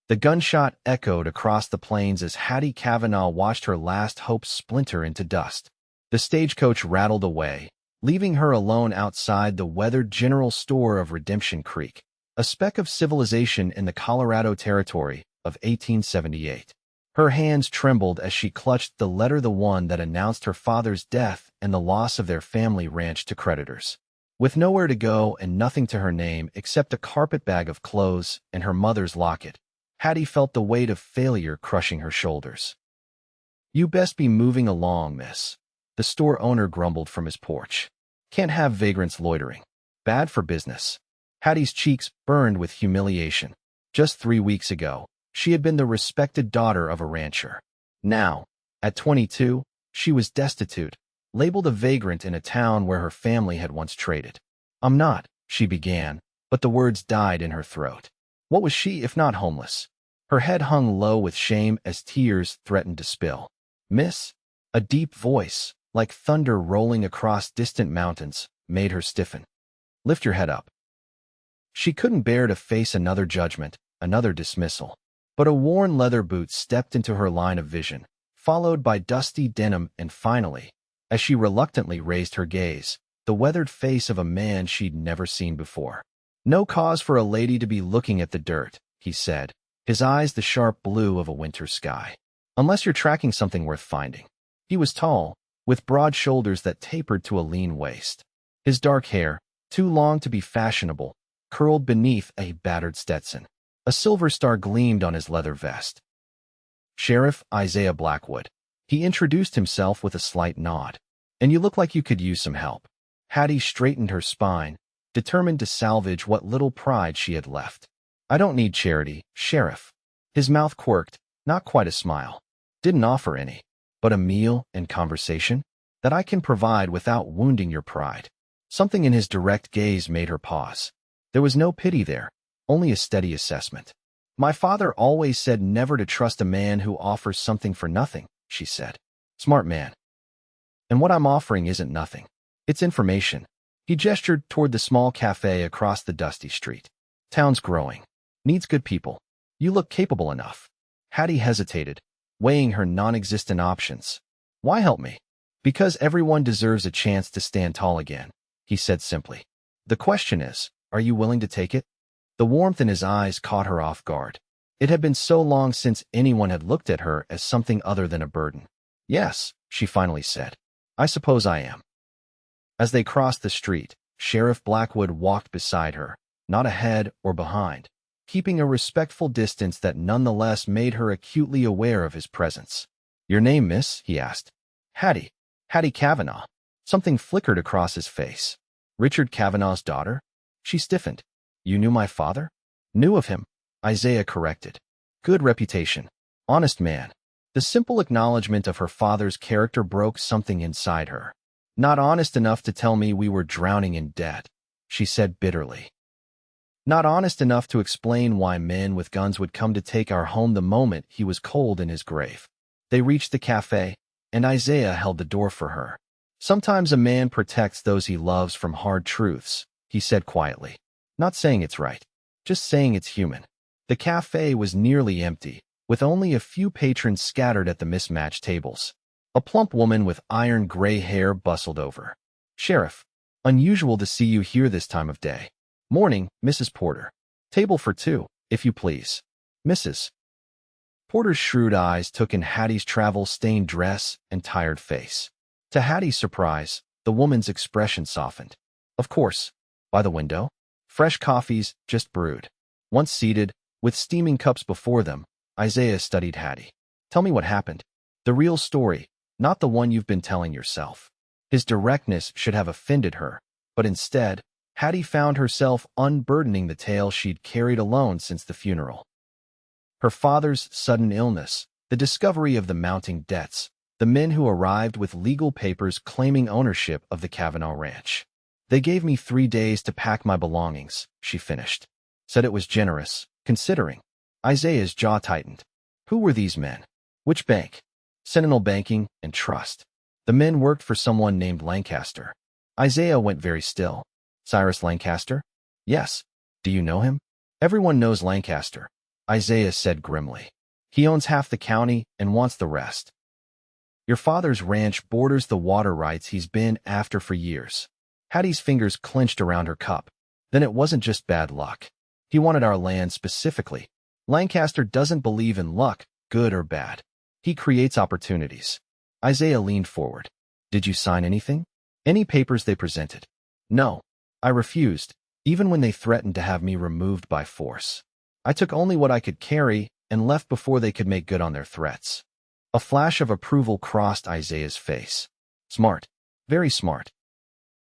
The gunshot echoed across the plains as Hattie Cavanaugh watched her last hope splinter into dust. The stagecoach rattled away, leaving her alone outside the weathered general store of Redemption Creek, a speck of civilization in the Colorado Territory of 1878. Her hands trembled as she clutched the letter, the one that announced her father's death and the loss of their family ranch to creditors. With nowhere to go and nothing to her name except a carpetbag of clothes and her mother's locket, Hattie felt the weight of failure crushing her shoulders. "You best be moving along, miss," the store owner grumbled from his porch. "Can't have vagrants loitering. Bad for business." Hattie's cheeks burned with humiliation. Just 3 weeks ago, she had been the respected daughter of a rancher. Now, at 22, she was destitute, labeled a vagrant in a town where her family had once traded. "I'm not," she began, but the words died in her throat. What was she if not homeless? Her head hung low with shame as tears threatened to spill. "Miss," a deep voice, like thunder rolling across distant mountains, made her stiffen. "Lift your head up." She couldn't bear to face another judgment, another dismissal. But a worn leather boot stepped into her line of vision, followed by dusty denim, and finally, as she reluctantly raised her gaze, the weathered face of a man she'd never seen before. "No cause for a lady to be looking at the dirt," he said, his eyes the sharp blue of a winter sky. "Unless you're tracking something worth finding." He was tall, with broad shoulders that tapered to a lean waist. His dark hair, too long to be fashionable, curled beneath a battered Stetson. A silver star gleamed on his leather vest. "Sheriff Isaiah Blackwood." He introduced himself with a slight nod. "And you look like you could use some help." Hattie straightened her spine, determined to salvage what little pride she had left. "I don't need charity, Sheriff." His mouth quirked, not quite a smile. "Didn't offer any. But a meal and conversation? That I can provide without wounding your pride." Something in his direct gaze made her pause. There was no pity there, only a steady assessment. "My father always said never to trust a man who offers something for nothing," she said. "Smart man. And what I'm offering isn't nothing. It's information." He gestured toward the small cafe across the dusty street. "Town's growing. Needs good people. You look capable enough." Hattie hesitated, weighing her non-existent options. "Why help me?" "Because everyone deserves a chance to stand tall again," he said simply. "The question is, are you willing to take it?" The warmth in his eyes caught her off guard. It had been so long since anyone had looked at her as something other than a burden. "Yes," she finally said. "I suppose I am." As they crossed the street, Sheriff Blackwood walked beside her, not ahead or behind, keeping a respectful distance that nonetheless made her acutely aware of his presence. "Your name, miss?" he asked. "Hattie. Hattie Cavanaugh." Something flickered across his face. "Richard Cavanaugh's daughter?" She stiffened. "You knew my father?" "Knew of him," Isaiah corrected. "Good reputation. Honest man." The simple acknowledgement of her father's character broke something inside her. "Not honest enough to tell me we were drowning in debt," she said bitterly. "Not honest enough to explain why men with guns would come to take our home the moment he was cold in his grave." They reached the cafe, and Isaiah held the door for her. "Sometimes a man protects those he loves from hard truths," he said quietly. "Not saying it's right, just saying it's human." The cafe was nearly empty, with only a few patrons scattered at the mismatched tables. A plump woman with iron gray hair bustled over. "Sheriff, unusual to see you here this time of day." "Morning, Mrs. Porter. Table for two, if you please." "Mrs." Porter's shrewd eyes took in Hattie's travel-stained dress and tired face. To Hattie's surprise, the woman's expression softened. "Of course. By the window? Fresh coffees, just brewed." Once seated, with steaming cups before them, Isaiah studied Hattie. "Tell me what happened. The real story, not the one you've been telling yourself." His directness should have offended her, but instead, Hattie found herself unburdening the tale she'd carried alone since the funeral. Her father's sudden illness, the discovery of the mounting debts, the men who arrived with legal papers claiming ownership of the Cavanaugh ranch. "They gave me 3 days to pack my belongings," she finished. Said it was generous, considering. Isaiah's jaw tightened. Who were these men? Which bank? Sentinel Banking and Trust. The men worked for someone named Lancaster. Isaiah went very still. "Cyrus Lancaster?" "Yes. Do you know him?" "Everyone knows Lancaster. Isaiah said grimly. He owns half the county and wants the rest. Your father's ranch borders the water rights he's been after for years. Hattie's fingers clenched around her cup. Then it wasn't just bad luck. He wanted our land specifically. Lancaster doesn't believe in luck, good or bad. He creates opportunities. Isaiah leaned forward. Did you sign anything? Any papers they presented? No. I refused, even when they threatened to have me removed by force. I took only what I could carry and left before they could make good on their threats. A flash of approval crossed Isaiah's face. Smart. Very smart.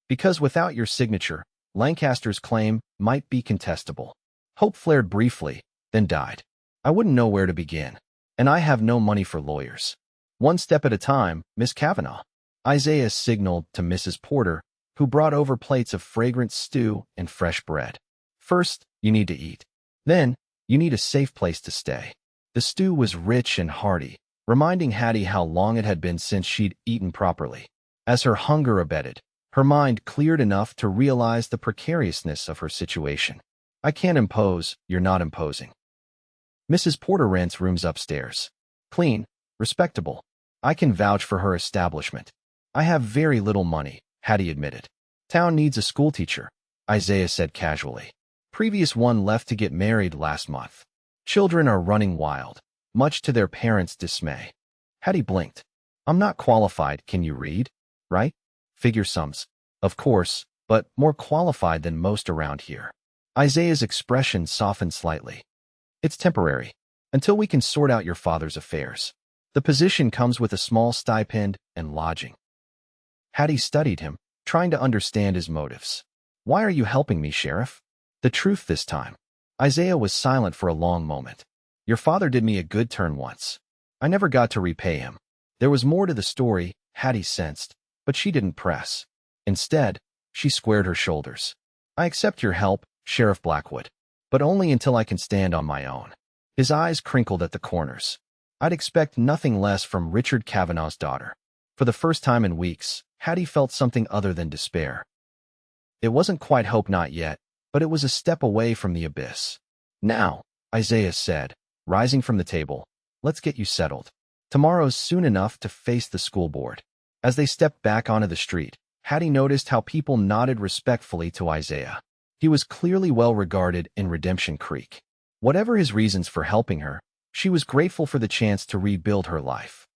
Because without your signature, Lancaster's claim might be contestable. Hope flared briefly, then died. I wouldn't know where to begin. And I have no money for lawyers. One step at a time, Miss Cavanaugh. Isaiah signaled to Mrs. Porter, who brought over plates of fragrant stew and fresh bread. First, you need to eat. Then, you need a safe place to stay. The stew was rich and hearty, reminding Hattie how long it had been since she'd eaten properly. As her hunger abated, her mind cleared enough to realize the precariousness of her situation. I can't impose, you're not imposing. Mrs. Porter rents rooms upstairs. Clean, respectable. I can vouch for her establishment. I have very little money, Hattie admitted. Town needs a schoolteacher, Isaiah said casually. Previous one left to get married last month. Children are running wild, much to their parents' dismay. Hattie blinked. I'm not qualified, can you read? Right? Figure sums. Of course, but more qualified than most around here. Isaiah's expression softened slightly. It's temporary, until we can sort out your father's affairs. The position comes with a small stipend and lodging. Hattie studied him, trying to understand his motives. Why are you helping me, Sheriff? The truth this time. Isaiah was silent for a long moment. Your father did me a good turn once. I never got to repay him. There was more to the story, Hattie sensed, but she didn't press. Instead, she squared her shoulders. I accept your help, Sheriff Blackwood, but only until I can stand on my own. His eyes crinkled at the corners. I'd expect nothing less from Richard Cavanaugh's daughter. For the first time in weeks, Hattie felt something other than despair. It wasn't quite hope, not yet, but it was a step away from the abyss. Now, Isaiah said, rising from the table, let's get you settled. Tomorrow's soon enough to face the school board. As they stepped back onto the street, Hattie noticed how people nodded respectfully to Isaiah. He was clearly well regarded in Redemption Creek. Whatever his reasons for helping her, she was grateful for the chance to rebuild her life.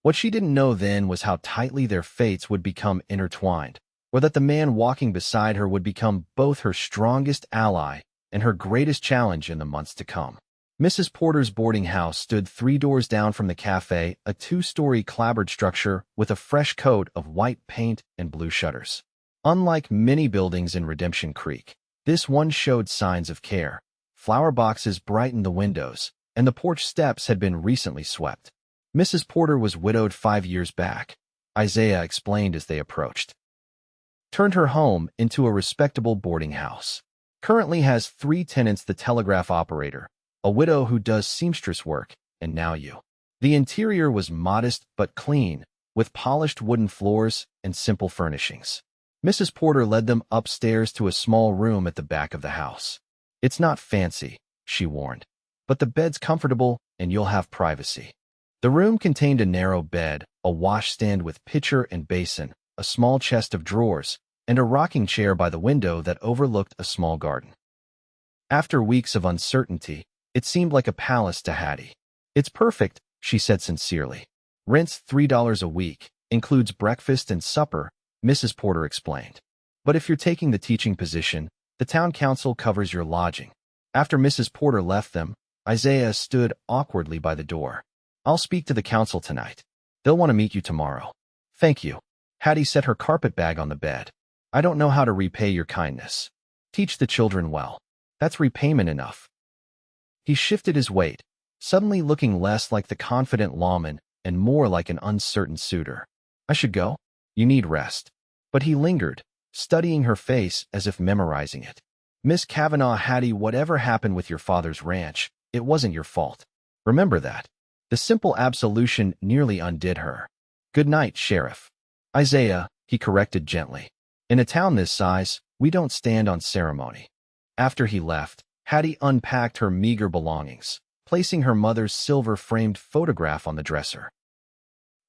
What she didn't know then was how tightly their fates would become intertwined, or that the man walking beside her would become both her strongest ally and her greatest challenge in the months to come. Mrs. Porter's boarding house stood 3 doors down from the cafe, a 2-story clapboard structure with a fresh coat of white paint and blue shutters. Unlike many buildings in Redemption Creek, this one showed signs of care. Flower boxes brightened the windows, and the porch steps had been recently swept. Mrs. Porter was widowed 5 years back, Isaiah explained as they approached. Turned her home into a respectable boarding house. Currently has 3 tenants: the telegraph operator, a widow who does seamstress work, and now you. The interior was modest but clean, with polished wooden floors and simple furnishings. Mrs. Porter led them upstairs to a small room at the back of the house. It's not fancy, she warned, but the bed's comfortable and you'll have privacy. The room contained a narrow bed, a washstand with pitcher and basin, a small chest of drawers, and a rocking chair by the window that overlooked a small garden. After weeks of uncertainty, it seemed like a palace to Hattie. It's perfect, she said sincerely. Rent's $3 a week, includes breakfast and supper, Mrs. Porter explained. But if you're taking the teaching position, the town council covers your lodging. After Mrs. Porter left them, Isaiah stood awkwardly by the door. I'll speak to the council tonight. They'll want to meet you tomorrow. Thank you. Hattie set her carpet bag on the bed. I don't know how to repay your kindness. Teach the children well. That's repayment enough. He shifted his weight, suddenly looking less like the confident lawman and more like an uncertain suitor. I should go? You need rest. But he lingered, studying her face as if memorizing it. Miss Cavanaugh, Hattie, whatever happened with your father's ranch, it wasn't your fault. Remember that. The simple absolution nearly undid her. Good night, Sheriff. Isaiah, he corrected gently. In a town this size, we don't stand on ceremony. After he left, Hattie unpacked her meager belongings, placing her mother's silver-framed photograph on the dresser.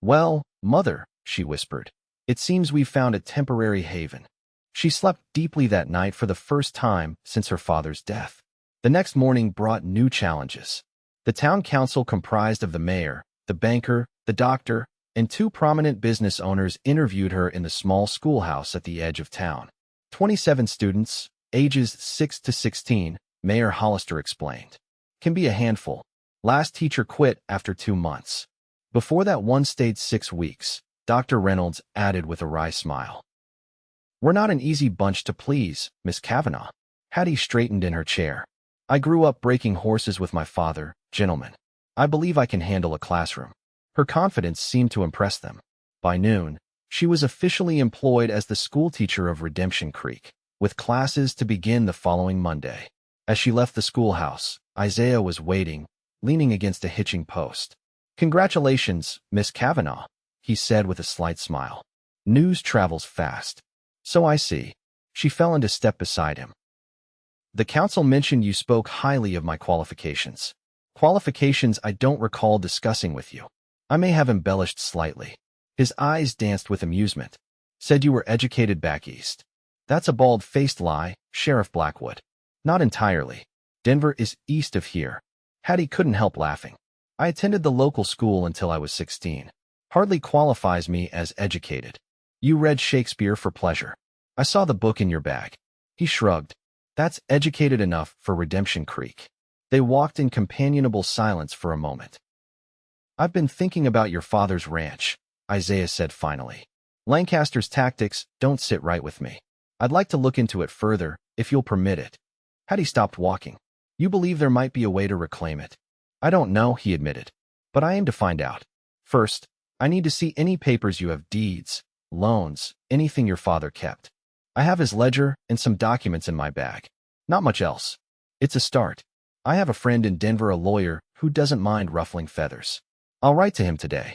"Well, Mother," she whispered, "it seems we've found a temporary haven." She slept deeply that night for the first time since her father's death. The next morning brought new challenges. The town council, comprised of the mayor, the banker, the doctor, and two prominent business owners, interviewed her in the small schoolhouse at the edge of town. 27 students, ages 6 to 16, Mayor Hollister explained. Can be a handful. Last teacher quit after 2 months. Before that one stayed 6 weeks, Dr. Reynolds added with a wry smile. We're not an easy bunch to please, Miss Cavanaugh. Hattie straightened in her chair. I grew up breaking horses with my father, gentlemen. I believe I can handle a classroom. Her confidence seemed to impress them. By noon, she was officially employed as the schoolteacher of Redemption Creek, with classes to begin the following Monday. As she left the schoolhouse, Isaiah was waiting, leaning against a hitching post. Congratulations, Miss Cavanaugh, he said with a slight smile. News travels fast. So I see. She fell into step beside him. The council mentioned you spoke highly of my qualifications. Qualifications I don't recall discussing with you. I may have embellished slightly. His eyes danced with amusement. Said you were educated back east. That's a bald-faced lie, Sheriff Blackwood. Not entirely. Denver is east of here. Hattie couldn't help laughing. I attended the local school until I was 16. Hardly qualifies me as educated. You read Shakespeare for pleasure. I saw the book in your bag. He shrugged. That's educated enough for Redemption Creek. They walked in companionable silence for a moment. I've been thinking about your father's ranch, Isaiah said finally. Lancaster's tactics don't sit right with me. I'd like to look into it further, if you'll permit it. Hattie stopped walking. You believe there might be a way to reclaim it? I don't know, he admitted. But I aim to find out. First, I need to see any papers you have, deeds, loans, anything your father kept. I have his ledger and some documents in my bag. Not much else. It's a start. I have a friend in Denver, a lawyer, who doesn't mind ruffling feathers. I'll write to him today.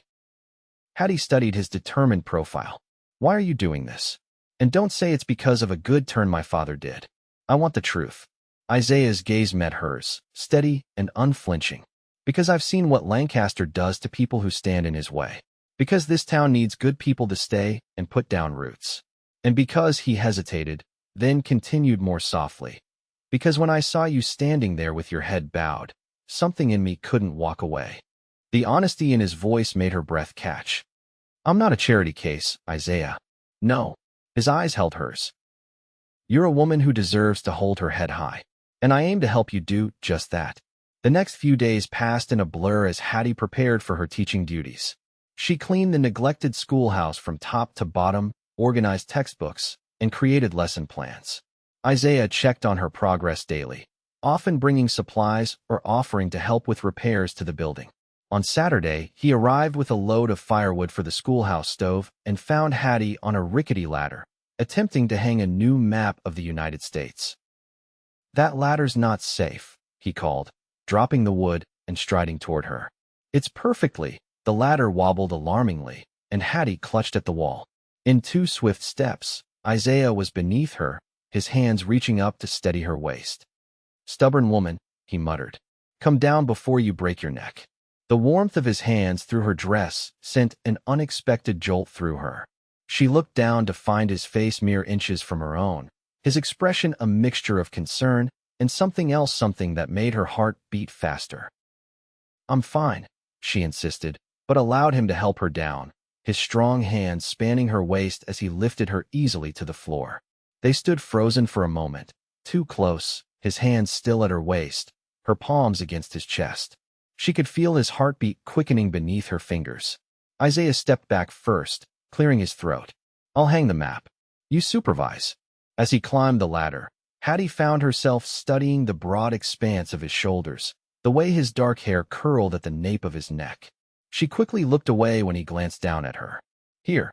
Hattie studied his determined profile. Why are you doing this? And don't say it's because of a good turn my father did. I want the truth. Isaiah's gaze met hers, steady and unflinching. Because I've seen what Lancaster does to people who stand in his way. Because this town needs good people to stay and put down roots. And because he hesitated, then continued more softly. Because when I saw you standing there with your head bowed, something in me couldn't walk away. The honesty in his voice made her breath catch. I'm not a charity case, Isaiah. No. His eyes held hers. You're a woman who deserves to hold her head high. And I aim to help you do just that. The next few days passed in a blur as Hattie prepared for her teaching duties. She cleaned the neglected schoolhouse from top to bottom, organized textbooks, and created lesson plans. Isaiah checked on her progress daily, often bringing supplies or offering to help with repairs to the building. On Saturday, he arrived with a load of firewood for the schoolhouse stove and found Hattie on a rickety ladder, attempting to hang a new map of the United States. That ladder's not safe, he called, dropping the wood and striding toward her. It's perfectly. The ladder wobbled alarmingly, and Hattie clutched at the wall. In 2 swift steps, Isaiah was beneath her, his hands reaching up to steady her waist. Stubborn woman, he muttered. Come down before you break your neck. The warmth of his hands through her dress sent an unexpected jolt through her. She looked down to find his face mere inches from her own, his expression a mixture of concern and something else, something that made her heart beat faster. I'm fine, she insisted, but allowed him to help her down, his strong hands spanning her waist as he lifted her easily to the floor. They stood frozen for a moment, too close, his hands still at her waist, her palms against his chest. She could feel his heartbeat quickening beneath her fingers. Isaiah stepped back first, clearing his throat. I'll hang the map. You supervise. As he climbed the ladder, Hattie found herself studying the broad expanse of his shoulders, the way his dark hair curled at the nape of his neck. She quickly looked away when he glanced down at her. Here,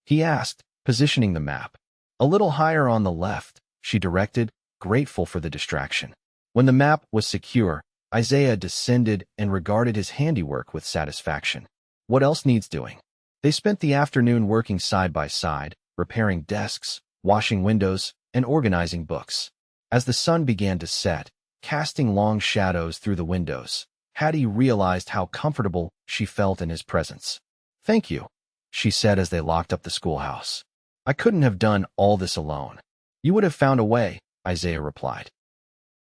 he asked, positioning the map. A little higher on the left, she directed, grateful for the distraction. When the map was secure, Isaiah descended and regarded his handiwork with satisfaction. What else needs doing? They spent the afternoon working side by side, repairing desks, washing windows, and organizing books. As the sun began to set, casting long shadows through the windows, Hattie realized how comfortable she felt in his presence. "Thank you," she said as they locked up the schoolhouse. "I couldn't have done all this alone." "You would have found a way," Isaiah replied.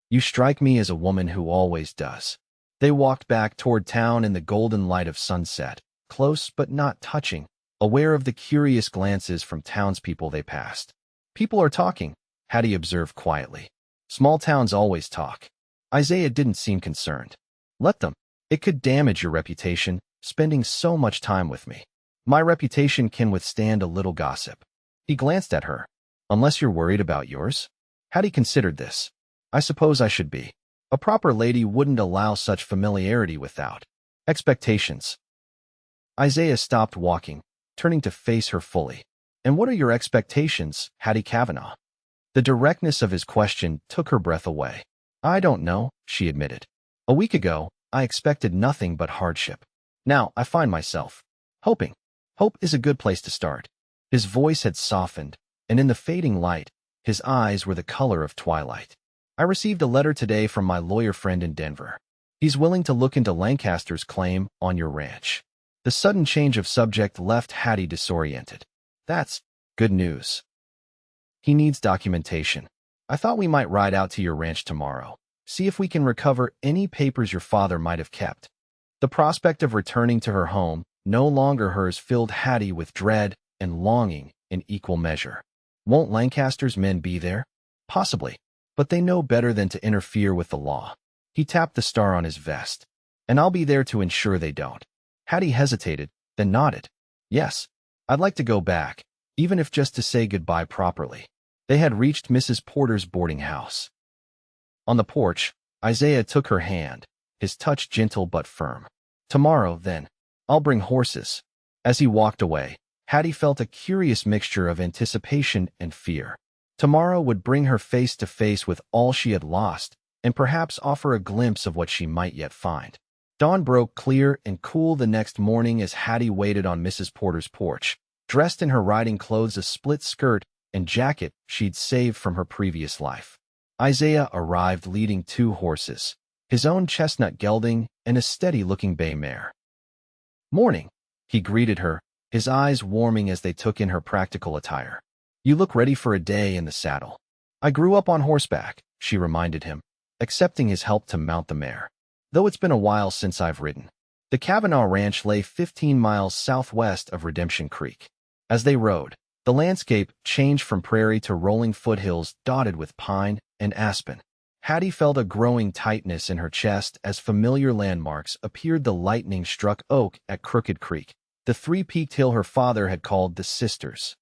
"You strike me as a woman who always does." They walked back toward town in the golden light of sunset, close but not touching, aware of the curious glances from townspeople they passed. "People are talking," Hattie observed quietly. "Small towns always talk." Isaiah didn't seem concerned. "Let them. It could damage your reputation, spending so much time with me. My reputation can withstand a little gossip." He glanced at her. "Unless you're worried about yours?" Hattie considered this. "I suppose I should be. A proper lady wouldn't allow such familiarity without expectations." Isaiah stopped walking, turning to face her fully. "And what are your expectations, Hattie Cavanaugh?" The directness of his question took her breath away. "I don't know," she admitted. "A week ago, I expected nothing but hardship. Now I find myself hoping. Hope is a good place to start." His voice had softened, and in the fading light, his eyes were the color of twilight. "I received a letter today from my lawyer friend in Denver. He's willing to look into Lancaster's claim on your ranch." The sudden change of subject left Hattie disoriented. "That's good news." "He needs documentation. I thought we might ride out to your ranch tomorrow, see if we can recover any papers your father might have kept." The prospect of returning to her home, no longer hers, filled Hattie with dread and longing in equal measure. Won't Lancaster's men be there? Possibly, but they know better than to interfere with the law. He tapped the star on his vest. "And I'll be there to ensure they don't." Hattie hesitated, then nodded. "Yes, I'd like to go back, even if just to say goodbye properly." They had reached Mrs. Porter's boarding house. On the porch, Isaiah took her hand, his touch gentle but firm. "Tomorrow, then. I'll bring horses." As he walked away, Hattie felt a curious mixture of anticipation and fear. Tomorrow would bring her face to face with all she had lost, and perhaps offer a glimpse of what she might yet find. Dawn broke clear and cool the next morning as Hattie waited on Mrs. Porter's porch, dressed in her riding clothes, a split skirt and jacket she'd saved from her previous life. Isaiah arrived leading 2 horses, his own chestnut gelding and a steady-looking bay mare. "Morning," he greeted her, his eyes warming as they took in her practical attire. "You look ready for a day in the saddle." "I grew up on horseback," she reminded him, accepting his help to mount the mare. "Though it's been a while since I've ridden." The Cavanaugh Ranch lay 15 miles southwest of Redemption Creek. As they rode, the landscape changed from prairie to rolling foothills dotted with pine and aspen. Hattie felt a growing tightness in her chest as familiar landmarks appeared: the lightning-struck oak at Crooked Creek, the three-peaked hill her father had called the Sisters.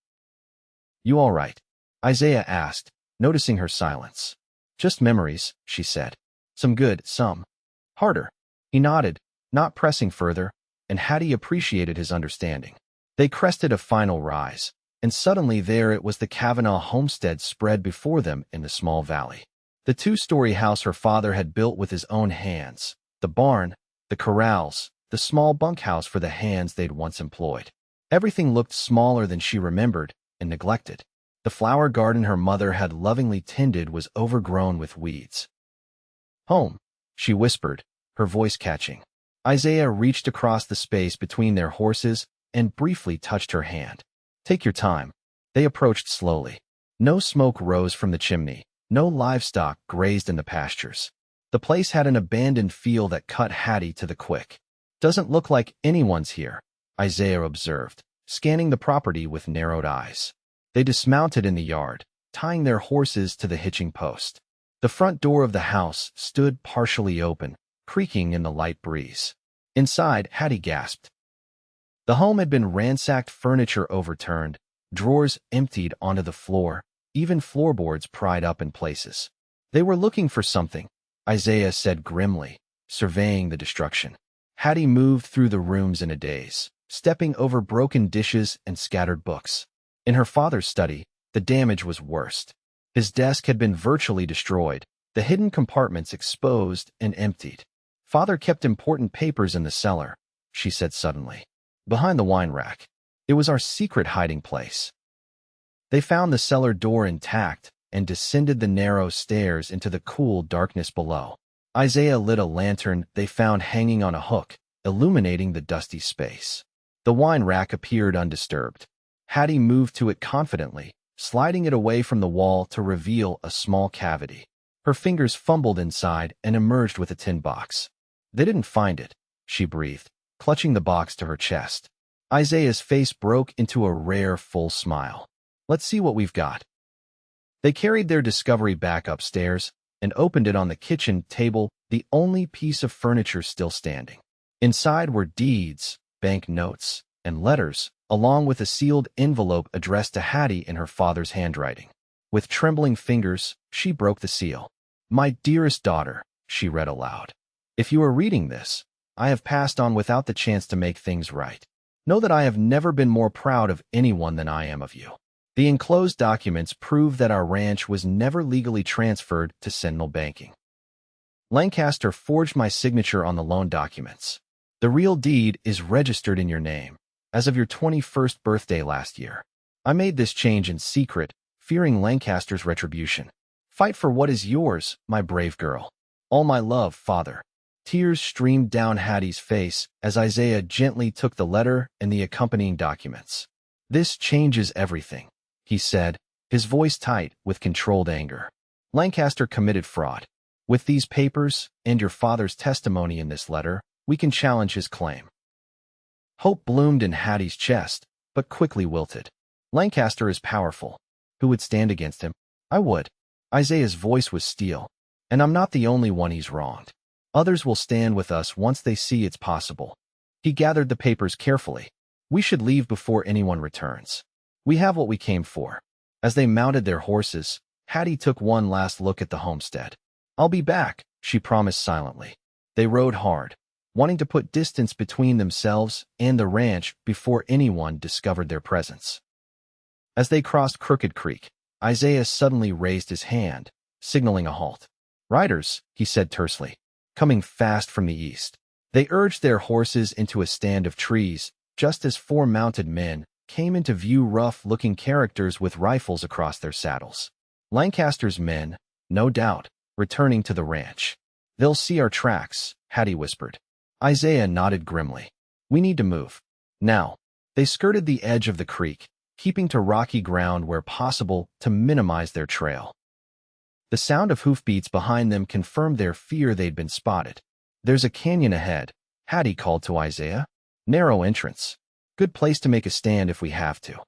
"You all right?" Isaiah asked, noticing her silence. "Just memories," she said. "Some good, some harder." He nodded, not pressing further, and Hattie appreciated his understanding. They crested a final rise, and suddenly there it was, the Cavanaugh homestead spread before them in the small valley. The 2-story house her father had built with his own hands, the barn, the corrals, the small bunkhouse for the hands they'd once employed. Everything looked smaller than she remembered and neglected. The flower garden her mother had lovingly tended was overgrown with weeds. "Home," she whispered, her voice catching. Isaiah reached across the space between their horses and briefly touched her hand. "Take your time." They approached slowly. No smoke rose from the chimney. No livestock grazed in the pastures. The place had an abandoned feel that cut Hattie to the quick. "Doesn't look like anyone's here," Isaiah observed, scanning the property with narrowed eyes. They dismounted in the yard, tying their horses to the hitching post. The front door of the house stood partially open, creaking in the light breeze. Inside, Hattie gasped. The home had been ransacked, furniture overturned, drawers emptied onto the floor, even floorboards pried up in places. "They were looking for something," Isaiah said grimly, surveying the destruction. Hattie moved through the rooms in a daze, stepping over broken dishes and scattered books. In her father's study, the damage was worst. His desk had been virtually destroyed, the hidden compartments exposed and emptied. "Father kept important papers in the cellar," she said suddenly. "Behind the wine rack. It was our secret hiding place." They found the cellar door intact, and descended the narrow stairs into the cool darkness below. Isaiah lit a lantern they found hanging on a hook, illuminating the dusty space. The wine rack appeared undisturbed. Hattie moved to it confidently, sliding it away from the wall to reveal a small cavity. Her fingers fumbled inside and emerged with a tin box. They didn't find it, she breathed, clutching the box to her chest. Isaiah's face broke into a rare, full smile. Let's see what we've got. They carried their discovery back upstairs and opened it on the kitchen table, the only piece of furniture still standing. Inside were deeds, bank notes, and letters, along with a sealed envelope addressed to Hattie in her father's handwriting. With trembling fingers, she broke the seal. "My dearest daughter," she read aloud. "If you are reading this, I have passed on without the chance to make things right. Know that I have never been more proud of anyone than I am of you. The enclosed documents prove that our ranch was never legally transferred to Sentinel Banking. Lancaster forged my signature on the loan documents. The real deed is registered in your name, as of your 21st birthday last year. I made this change in secret, fearing Lancaster's retribution. Fight for what is yours, my brave girl. All my love, Father." Tears streamed down Hattie's face as Isaiah gently took the letter and the accompanying documents. "This changes everything," he said, his voice tight with controlled anger. "Lancaster committed fraud. With these papers and your father's testimony in this letter, we can challenge his claim." Hope bloomed in Hattie's chest, but quickly wilted. "Lancaster is powerful. Who would stand against him?" "I would." Isaiah's voice was steel. "And I'm not the only one he's wronged. Others will stand with us once they see it's possible." He gathered the papers carefully. "We should leave before anyone returns. We have what we came for." As they mounted their horses, Hattie took one last look at the homestead. "I'll be back," she promised silently. They rode hard, wanting to put distance between themselves and the ranch before anyone discovered their presence. As they crossed Crooked Creek, Isaiah suddenly raised his hand, signaling a halt. "Riders," he said tersely, coming fast from the east. They urged their horses into a stand of trees, just as four mounted men came into view, rough-looking characters with rifles across their saddles. Lancaster's men, no doubt, returning to the ranch. "They'll see our tracks," Hattie whispered. Isaiah nodded grimly. "We need to move. Now." They skirted the edge of the creek, keeping to rocky ground where possible to minimize their trail. The sound of hoofbeats behind them confirmed their fear they'd been spotted. "There's a canyon ahead," Hattie called to Isaiah. "Narrow entrance. Good place to make a stand if we have to."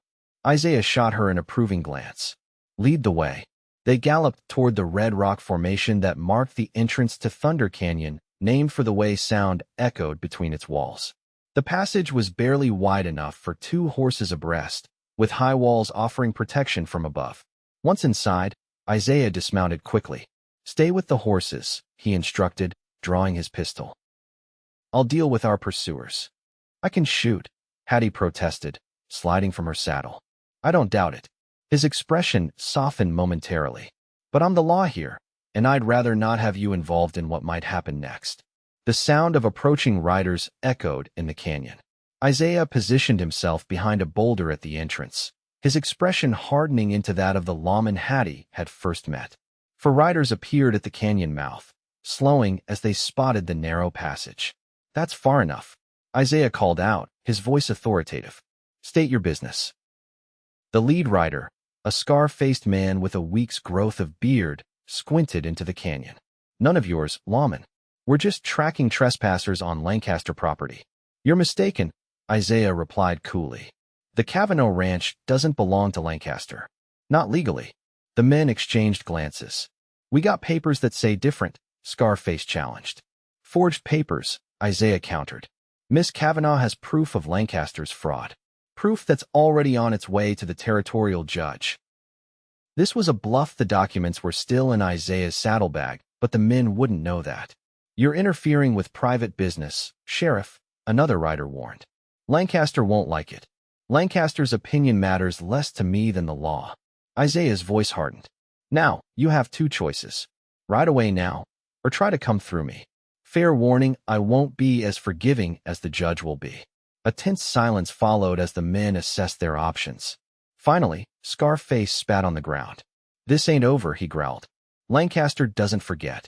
Isaiah shot her an approving glance. "Lead the way." They galloped toward the red rock formation that marked the entrance to Thunder Canyon, named for the way sound echoed between its walls. The passage was barely wide enough for two horses abreast, with high walls offering protection from above. Once inside, Isaiah dismounted quickly. "Stay with the horses," he instructed, drawing his pistol. "I'll deal with our pursuers." "I can shoot," Hattie protested, sliding from her saddle. "I don't doubt it." His expression softened momentarily. "But I'm the law here, and I'd rather not have you involved in what might happen next." The sound of approaching riders echoed in the canyon. Isaiah positioned himself behind a boulder at the entrance, his expression hardening into that of the lawman Hattie had first met. Four riders appeared at the canyon mouth, slowing as they spotted the narrow passage. "That's far enough," Isaiah called out, his voice authoritative. "State your business." The lead rider, a scar-faced man with a week's growth of beard, squinted into the canyon. "None of yours, lawman. We're just tracking trespassers on Lancaster property." "You're mistaken," Isaiah replied coolly. "The Cavanaugh Ranch doesn't belong to Lancaster. Not legally." The men exchanged glances. "We got papers that say different," Scarface challenged. "Forged papers," Isaiah countered. "Miss Cavanaugh has proof of Lancaster's fraud. Proof that's already on its way to the territorial judge." This was a bluff. The documents were still in Isaiah's saddlebag, but the men wouldn't know that. "You're interfering with private business, Sheriff," another rider warned. "Lancaster won't like it. Lancaster's opinion matters less to me than the law." Isaiah's voice hardened. "Now, you have two choices. Ride away now, or try to come through me. Fair warning, I won't be as forgiving as the judge will be." A tense silence followed as the men assessed their options. Finally, Scarface spat on the ground. This ain't over, he growled. Lancaster doesn't forget.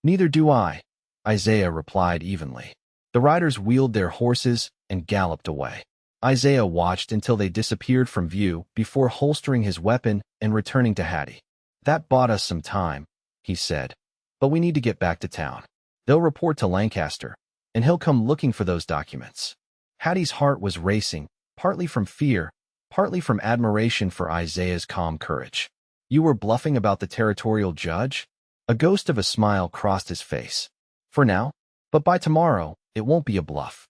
Neither do I, Isaiah replied evenly. The riders wheeled their horses and galloped away. Isaiah watched until they disappeared from view before holstering his weapon and returning to Hattie. That bought us some time, he said. But we need to get back to town. They'll report to Lancaster, and he'll come looking for those documents. Hattie's heart was racing, partly from fear, partly from admiration for Isaiah's calm courage. You were bluffing about the territorial judge? A ghost of a smile crossed his face. For now, but by tomorrow, it won't be a bluff.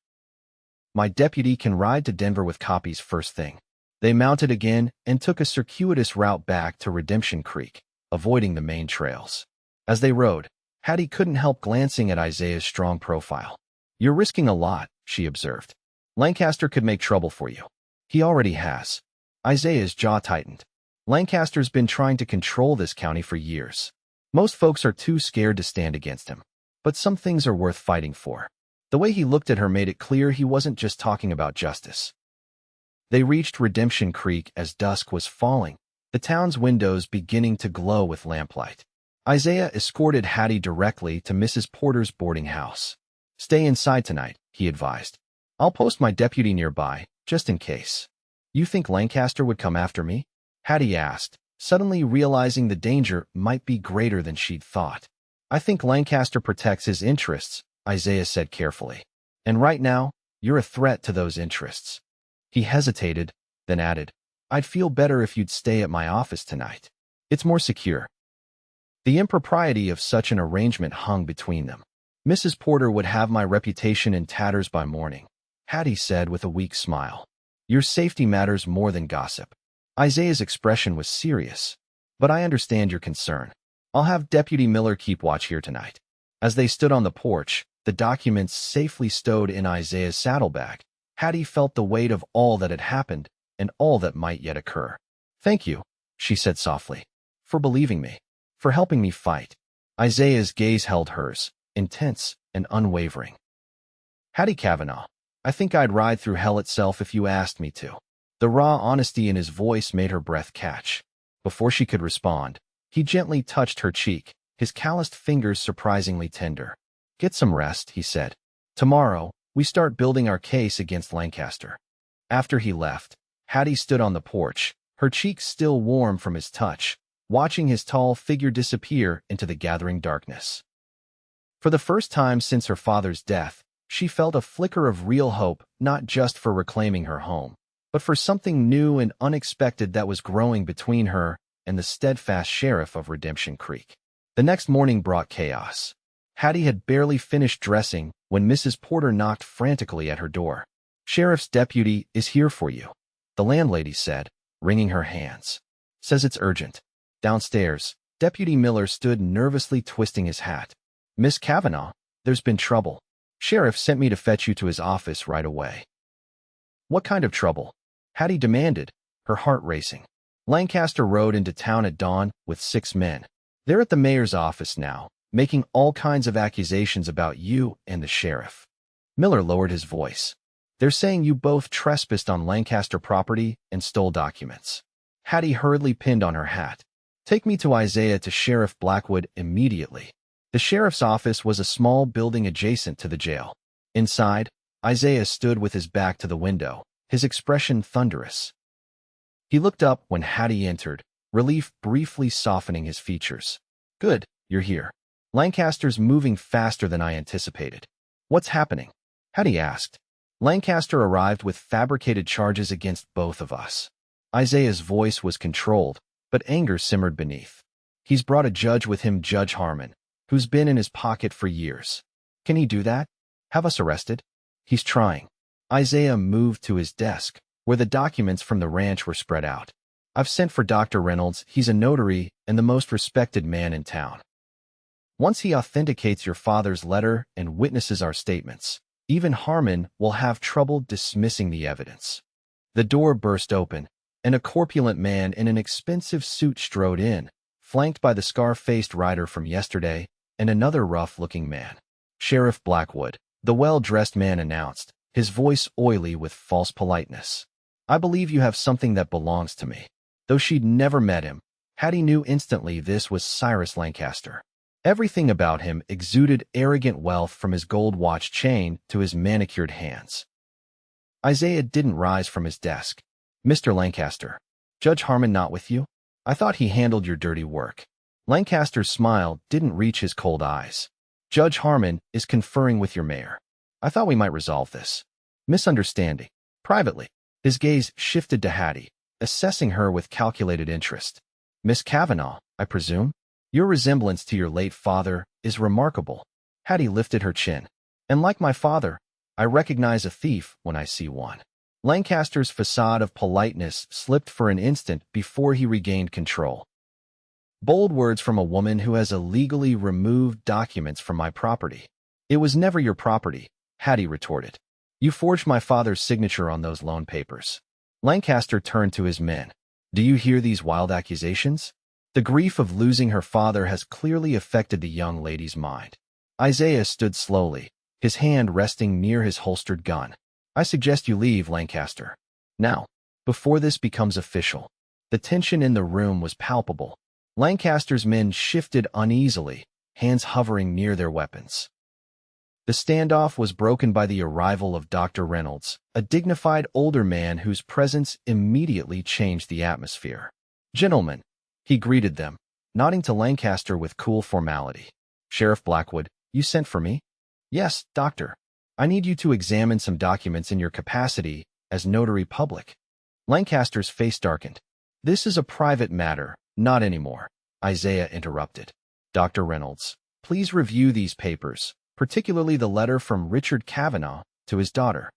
My deputy can ride to Denver with copies first thing. They mounted again and took a circuitous route back to Redemption Creek, avoiding the main trails. As they rode, Hattie couldn't help glancing at Isaiah's strong profile. You're risking a lot, she observed. Lancaster could make trouble for you. He already has. Isaiah's jaw tightened. Lancaster's been trying to control this county for years. Most folks are too scared to stand against him. But some things are worth fighting for. The way he looked at her made it clear he wasn't just talking about justice. They reached Redemption Creek as dusk was falling, the town's windows beginning to glow with lamplight. Isaiah escorted Hattie directly to Mrs. Porter's boarding house. Stay inside tonight, he advised. I'll post my deputy nearby, just in case. You think Lancaster would come after me? Hattie asked, suddenly realizing the danger might be greater than she'd thought. I think Lancaster protects his interests, Isaiah said carefully. And right now, you're a threat to those interests. He hesitated, then added, I'd feel better if you'd stay at my office tonight. It's more secure. The impropriety of such an arrangement hung between them. Mrs. Porter would have my reputation in tatters by morning, Hattie said with a weak smile. Your safety matters more than gossip. Isaiah's expression was serious. But I understand your concern. I'll have Deputy Miller keep watch here tonight. As they stood on the porch, the documents safely stowed in Isaiah's saddlebag, Hattie felt the weight of all that had happened and all that might yet occur. Thank you, she said softly, for believing me, for helping me fight. Isaiah's gaze held hers, intense and unwavering. Hattie Cavanaugh, I think I'd ride through hell itself if you asked me to. The raw honesty in his voice made her breath catch. Before she could respond, he gently touched her cheek, his calloused fingers surprisingly tender. Get some rest, he said. Tomorrow, we start building our case against Lancaster. After he left, Hattie stood on the porch, her cheeks still warm from his touch, watching his tall figure disappear into the gathering darkness. For the first time since her father's death, she felt a flicker of real hope, not just for reclaiming her home, but for something new and unexpected that was growing between her and the steadfast sheriff of Redemption Creek. The next morning brought chaos. Hattie had barely finished dressing when Mrs. Porter knocked frantically at her door. Sheriff's deputy is here for you, the landlady said, wringing her hands. Says it's urgent. Downstairs, Deputy Miller stood nervously twisting his hat. Miss Cavanaugh, there's been trouble. Sheriff sent me to fetch you to his office right away. What kind of trouble? Hattie demanded, her heart racing. Lancaster rode into town at dawn with 6 men. They're at the mayor's office now, making all kinds of accusations about you and the sheriff. Miller lowered his voice. They're saying you both trespassed on Lancaster property and stole documents. Hattie hurriedly pinned on her hat. Take me to Isaiah to Sheriff Blackwood immediately. The sheriff's office was a small building adjacent to the jail. Inside, Isaiah stood with his back to the window, his expression thunderous. He looked up when Hattie entered, relief briefly softening his features. Good, you're here. Lancaster's moving faster than I anticipated. What's happening? Hattie asked. Lancaster arrived with fabricated charges against both of us. Isaiah's voice was controlled, but anger simmered beneath. He's brought a judge with him, Judge Harmon, who's been in his pocket for years. Can he do that? Have us arrested? He's trying. Isaiah moved to his desk, where the documents from the ranch were spread out. I've sent for Dr. Reynolds. He's a notary and the most respected man in town. Once he authenticates your father's letter and witnesses our statements, even Harmon will have trouble dismissing the evidence. The door burst open, and a corpulent man in an expensive suit strode in, flanked by the scar-faced rider from yesterday and another rough-looking man. Sheriff Blackwood, the well-dressed man announced, his voice oily with false politeness. I believe you have something that belongs to me. Though she'd never met him, Hattie knew instantly this was Cyrus Lancaster. Everything about him exuded arrogant wealth, from his gold watch chain to his manicured hands. Isaiah didn't rise from his desk. "Mr. Lancaster, Judge Harmon not with you? I thought he handled your dirty work." Lancaster's smile didn't reach his cold eyes. "Judge Harmon is conferring with your mayor. I thought we might resolve this misunderstanding privately." His gaze shifted to Hattie, assessing her with calculated interest. "Miss Cavanaugh, I presume? Your resemblance to your late father is remarkable." Hattie lifted her chin. "And like my father, I recognize a thief when I see one." Lancaster's facade of politeness slipped for an instant before he regained control. "Bold words from a woman who has illegally removed documents from my property." "It was never your property," Hattie retorted. "You forged my father's signature on those loan papers." Lancaster turned to his men. "Do you hear these wild accusations?" The grief of losing her father has clearly affected the young lady's mind. Isaiah stood slowly, his hand resting near his holstered gun. "I suggest you leave, Lancaster. Now, before this becomes official." The tension in the room was palpable. Lancaster's men shifted uneasily, hands hovering near their weapons. The standoff was broken by the arrival of Dr. Reynolds, a dignified older man whose presence immediately changed the atmosphere. "Gentlemen," he greeted them, nodding to Lancaster with cool formality. "Sheriff Blackwood, you sent for me?" "Yes, doctor. I need you to examine some documents in your capacity as notary public." Lancaster's face darkened. "This is a private matter." "Not anymore," Isaiah interrupted. "Dr. Reynolds, please review these papers, particularly the letter from Richard Cavanaugh to his daughter."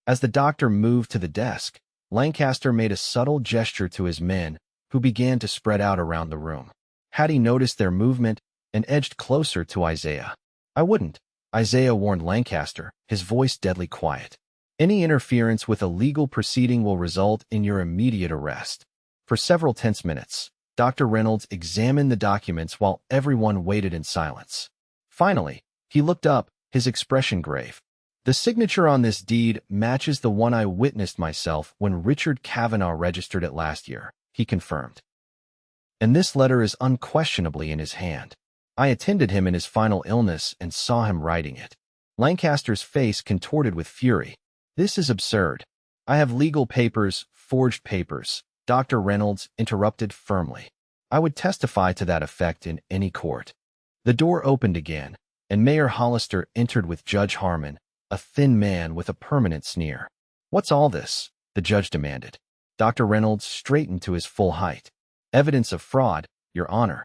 As the doctor moved to the desk, Lancaster made a subtle gesture to his men, who began to spread out around the room. Hattie noticed their movement and edged closer to Isaiah. "I wouldn't," Isaiah warned Lancaster, his voice deadly quiet. "Any interference with a legal proceeding will result in your immediate arrest." For several tense minutes, Dr. Reynolds examined the documents while everyone waited in silence. Finally, he looked up, his expression grave. "The signature on this deed matches the one I witnessed myself when Richard Cavanaugh registered it last year," he confirmed. "And this letter is unquestionably in his hand. I attended him in his final illness and saw him writing it." Lancaster's face contorted with fury. "This is absurd." "I have legal papers, forged papers," Dr. Reynolds interrupted firmly. "I would testify to that effect in any court." The door opened again, and Mayor Hollister entered with Judge Harmon, a thin man with a permanent sneer. "What's all this?" the judge demanded. Dr. Reynolds straightened to his full height. "Evidence of fraud, Your Honor.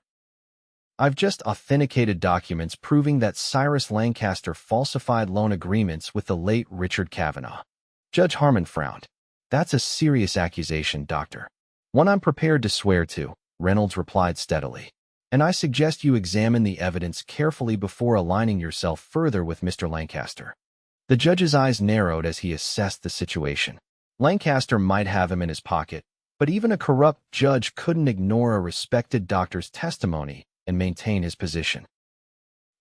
I've just authenticated documents proving that Cyrus Lancaster falsified loan agreements with the late Richard Cavanaugh." Judge Harmon frowned. "That's a serious accusation, Doctor." "One I'm prepared to swear to," Reynolds replied steadily. "And I suggest you examine the evidence carefully before aligning yourself further with Mr. Lancaster." The judge's eyes narrowed as he assessed the situation. Lancaster might have him in his pocket, but even a corrupt judge couldn't ignore a respected doctor's testimony and maintain his position.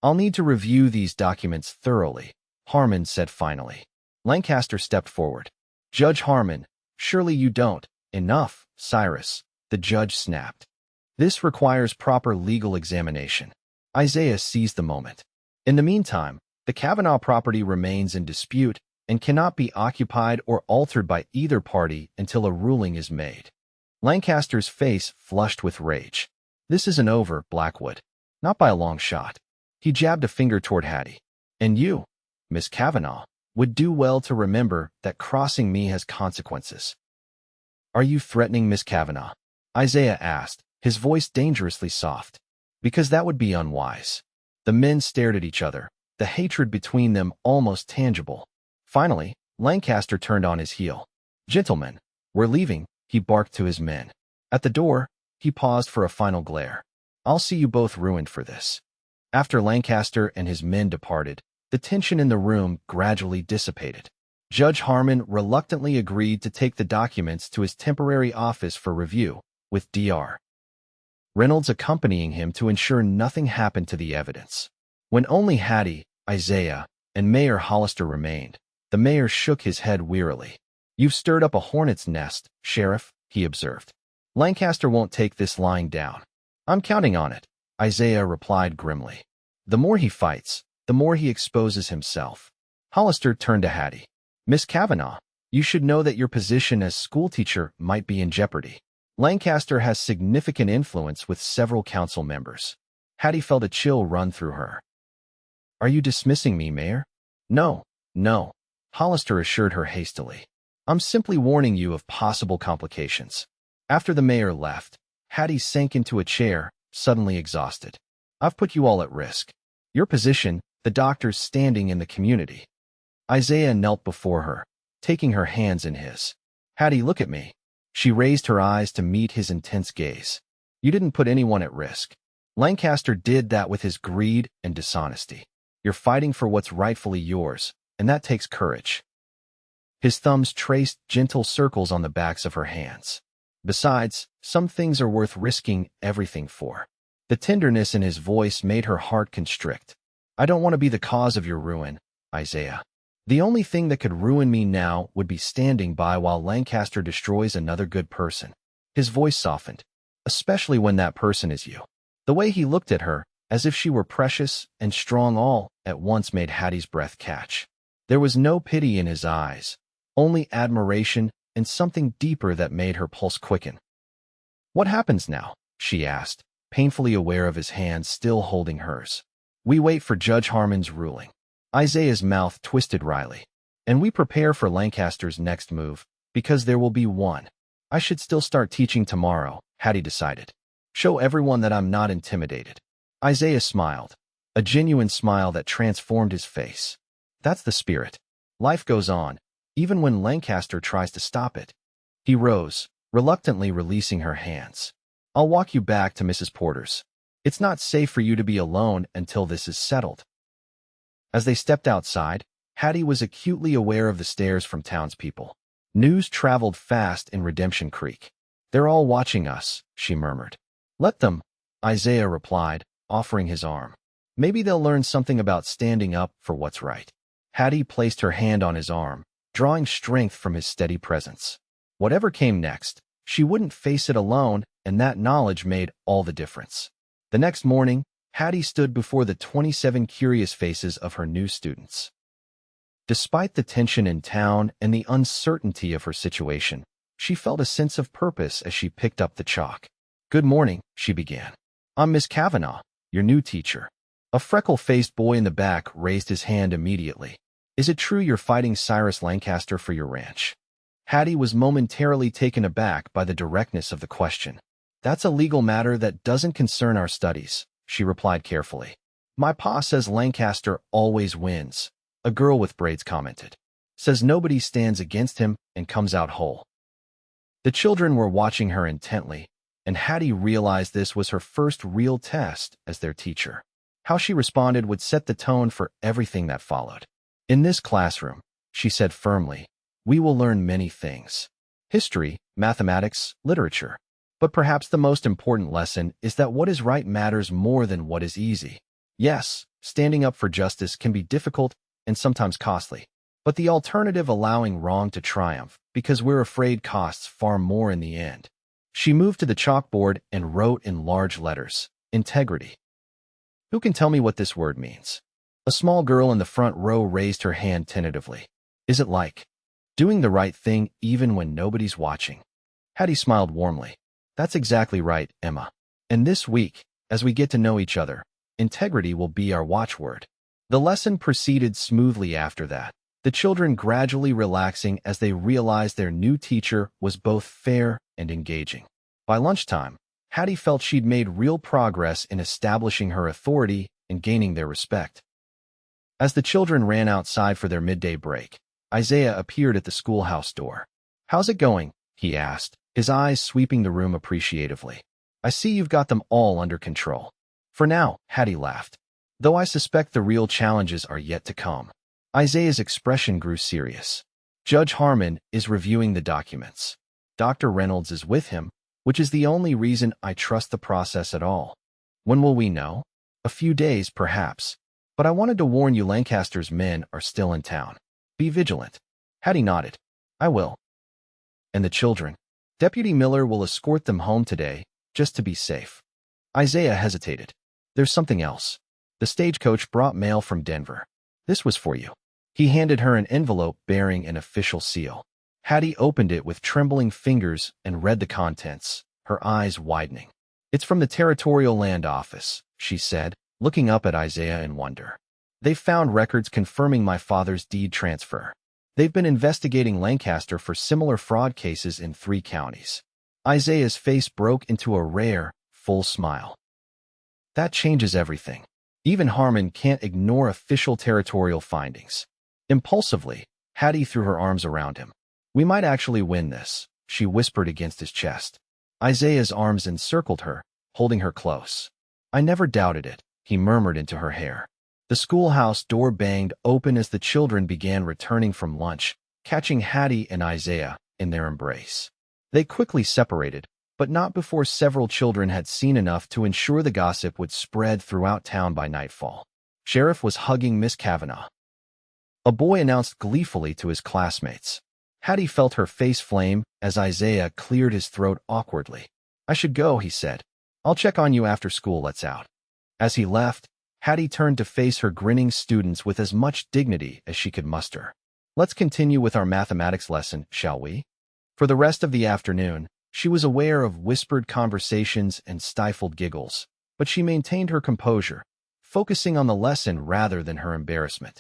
"I'll need to review these documents thoroughly," Harmon said finally. Lancaster stepped forward. "Judge Harmon, surely you don't." "Enough, Cyrus," the judge snapped. "This requires proper legal examination." Isaiah seized the moment. "In the meantime, the Cavanaugh property remains in dispute and cannot be occupied or altered by either party until a ruling is made." Lancaster's face flushed with rage. "This isn't over, Blackwood. Not by a long shot." He jabbed a finger toward Hattie. "And you, Miss Cavanaugh, would do well to remember that crossing me has consequences." "Are you threatening Miss Cavanaugh?" Isaiah asked, his voice dangerously soft. "Because that would be unwise." The men stared at each other, the hatred between them almost tangible. Finally, Lancaster turned on his heel. "Gentlemen, we're leaving," he barked to his men. At the door, he paused for a final glare. "I'll see you both ruined for this." After Lancaster and his men departed, the tension in the room gradually dissipated. Judge Harmon reluctantly agreed to take the documents to his temporary office for review, with Dr. Reynolds accompanying him to ensure nothing happened to the evidence. When only Hattie, Isaiah, and Mayor Hollister remained, the mayor shook his head wearily. "You've stirred up a hornet's nest, Sheriff," he observed. Lancaster won't take this lying down. I'm counting on it, Isaiah replied grimly. The more he fights, the more he exposes himself. Hollister turned to Hattie. Miss Cavanaugh, you should know that your position as schoolteacher might be in jeopardy. Lancaster has significant influence with several council members. Hattie felt a chill run through her. Are you dismissing me, Mayor? No, no, Hollister assured her hastily. I'm simply warning you of possible complications. After the mayor left, Hattie sank into a chair, suddenly exhausted. I've put you all at risk. Your position, the doctor's standing in the community. Isaiah knelt before her, taking her hands in his. Hattie, look at me. She raised her eyes to meet his intense gaze. You didn't put anyone at risk. Lancaster did that with his greed and dishonesty. You're fighting for what's rightfully yours, and that takes courage. His thumbs traced gentle circles on the backs of her hands. Besides, some things are worth risking everything for. The tenderness in his voice made her heart constrict. I don't want to be the cause of your ruin, Isaiah. The only thing that could ruin me now would be standing by while Lancaster destroys another good person. His voice softened, especially when that person is you. The way he looked at her, as if she were precious and strong, all at once made Hattie's breath catch. There was no pity in his eyes, only admiration and something deeper that made her pulse quicken. What happens now? She asked, painfully aware of his hands still holding hers. We wait for Judge Harmon's ruling. Isaiah's mouth twisted wryly. And we prepare for Lancaster's next move, because there will be one. I should still start teaching tomorrow, Hattie decided. Show everyone that I'm not intimidated. Isaiah smiled, a genuine smile that transformed his face. That's the spirit. Life goes on, even when Lancaster tries to stop it. He rose, reluctantly releasing her hands. I'll walk you back to Mrs. Porter's. It's not safe for you to be alone until this is settled. As they stepped outside, Hattie was acutely aware of the stares from townspeople. News traveled fast in Redemption Creek. They're all watching us, she murmured. Let them, Isaiah replied, offering his arm. Maybe they'll learn something about standing up for what's right. Hattie placed her hand on his arm, drawing strength from his steady presence. Whatever came next, she wouldn't face it alone, and that knowledge made all the difference. The next morning, Hattie stood before the 27 curious faces of her new students. Despite the tension in town and the uncertainty of her situation, she felt a sense of purpose as she picked up the chalk. Good morning, she began. I'm Miss Cavanaugh, your new teacher. A freckle-faced boy in the back raised his hand immediately. Is it true you're fighting Cyrus Lancaster for your ranch? Hattie was momentarily taken aback by the directness of the question. That's a legal matter that doesn't concern our studies, she replied carefully. My pa says Lancaster always wins, a girl with braids commented. Says nobody stands against him and comes out whole. The children were watching her intently, and Hattie realized this was her first real test as their teacher. How she responded would set the tone for everything that followed. In this classroom, she said firmly, we will learn many things. History, mathematics, literature. But perhaps the most important lesson is that what is right matters more than what is easy. Yes, standing up for justice can be difficult and sometimes costly. But the alternative, allowing wrong to triumph, because we're afraid, costs far more in the end. She moved to the chalkboard and wrote in large letters, integrity. Who can tell me what this word means? A small girl in the front row raised her hand tentatively. Is it like doing the right thing even when nobody's watching? Hattie smiled warmly. That's exactly right, Emma. And this week, as we get to know each other, integrity will be our watchword. The lesson proceeded smoothly after that, the children gradually relaxing as they realized their new teacher was both fair and engaging. By lunchtime, Hattie felt she'd made real progress in establishing her authority and gaining their respect. As the children ran outside for their midday break, Isaiah appeared at the schoolhouse door. How's it going? He asked, his eyes sweeping the room appreciatively. I see you've got them all under control. For now, Hattie laughed. Though I suspect the real challenges are yet to come. Isaiah's expression grew serious. Judge Harmon is reviewing the documents. Dr. Reynolds is with him, which is the only reason I trust the process at all. When will we know? A few days, perhaps. But I wanted to warn you, Lancaster's men are still in town. Be vigilant. Hattie nodded. I will. And the children? Deputy Miller will escort them home today, just to be safe. Isaiah hesitated. There's something else. The stagecoach brought mail from Denver. This was for you. He handed her an envelope bearing an official seal. Hattie opened it with trembling fingers and read the contents, her eyes widening. It's from the Territorial Land Office, she said, looking up at Isaiah in wonder. They've found records confirming my father's deed transfer. They've been investigating Lancaster for similar fraud cases in 3 counties. Isaiah's face broke into a rare, full smile. That changes everything. Even Harmon can't ignore official territorial findings. Impulsively, Hattie threw her arms around him. We might actually win this, she whispered against his chest. Isaiah's arms encircled her, holding her close. I never doubted it, he murmured into her hair. The schoolhouse door banged open as the children began returning from lunch, catching Hattie and Isaiah in their embrace. They quickly separated, but not before several children had seen enough to ensure the gossip would spread throughout town by nightfall. Sheriff was hugging Miss Cavanaugh. A boy announced gleefully to his classmates. Hattie felt her face flame as Isaiah cleared his throat awkwardly. I should go, he said. I'll check on you after school lets out. As he left, Hattie turned to face her grinning students with as much dignity as she could muster. Let's continue with our mathematics lesson, shall we? For the rest of the afternoon, she was aware of whispered conversations and stifled giggles, but she maintained her composure, focusing on the lesson rather than her embarrassment.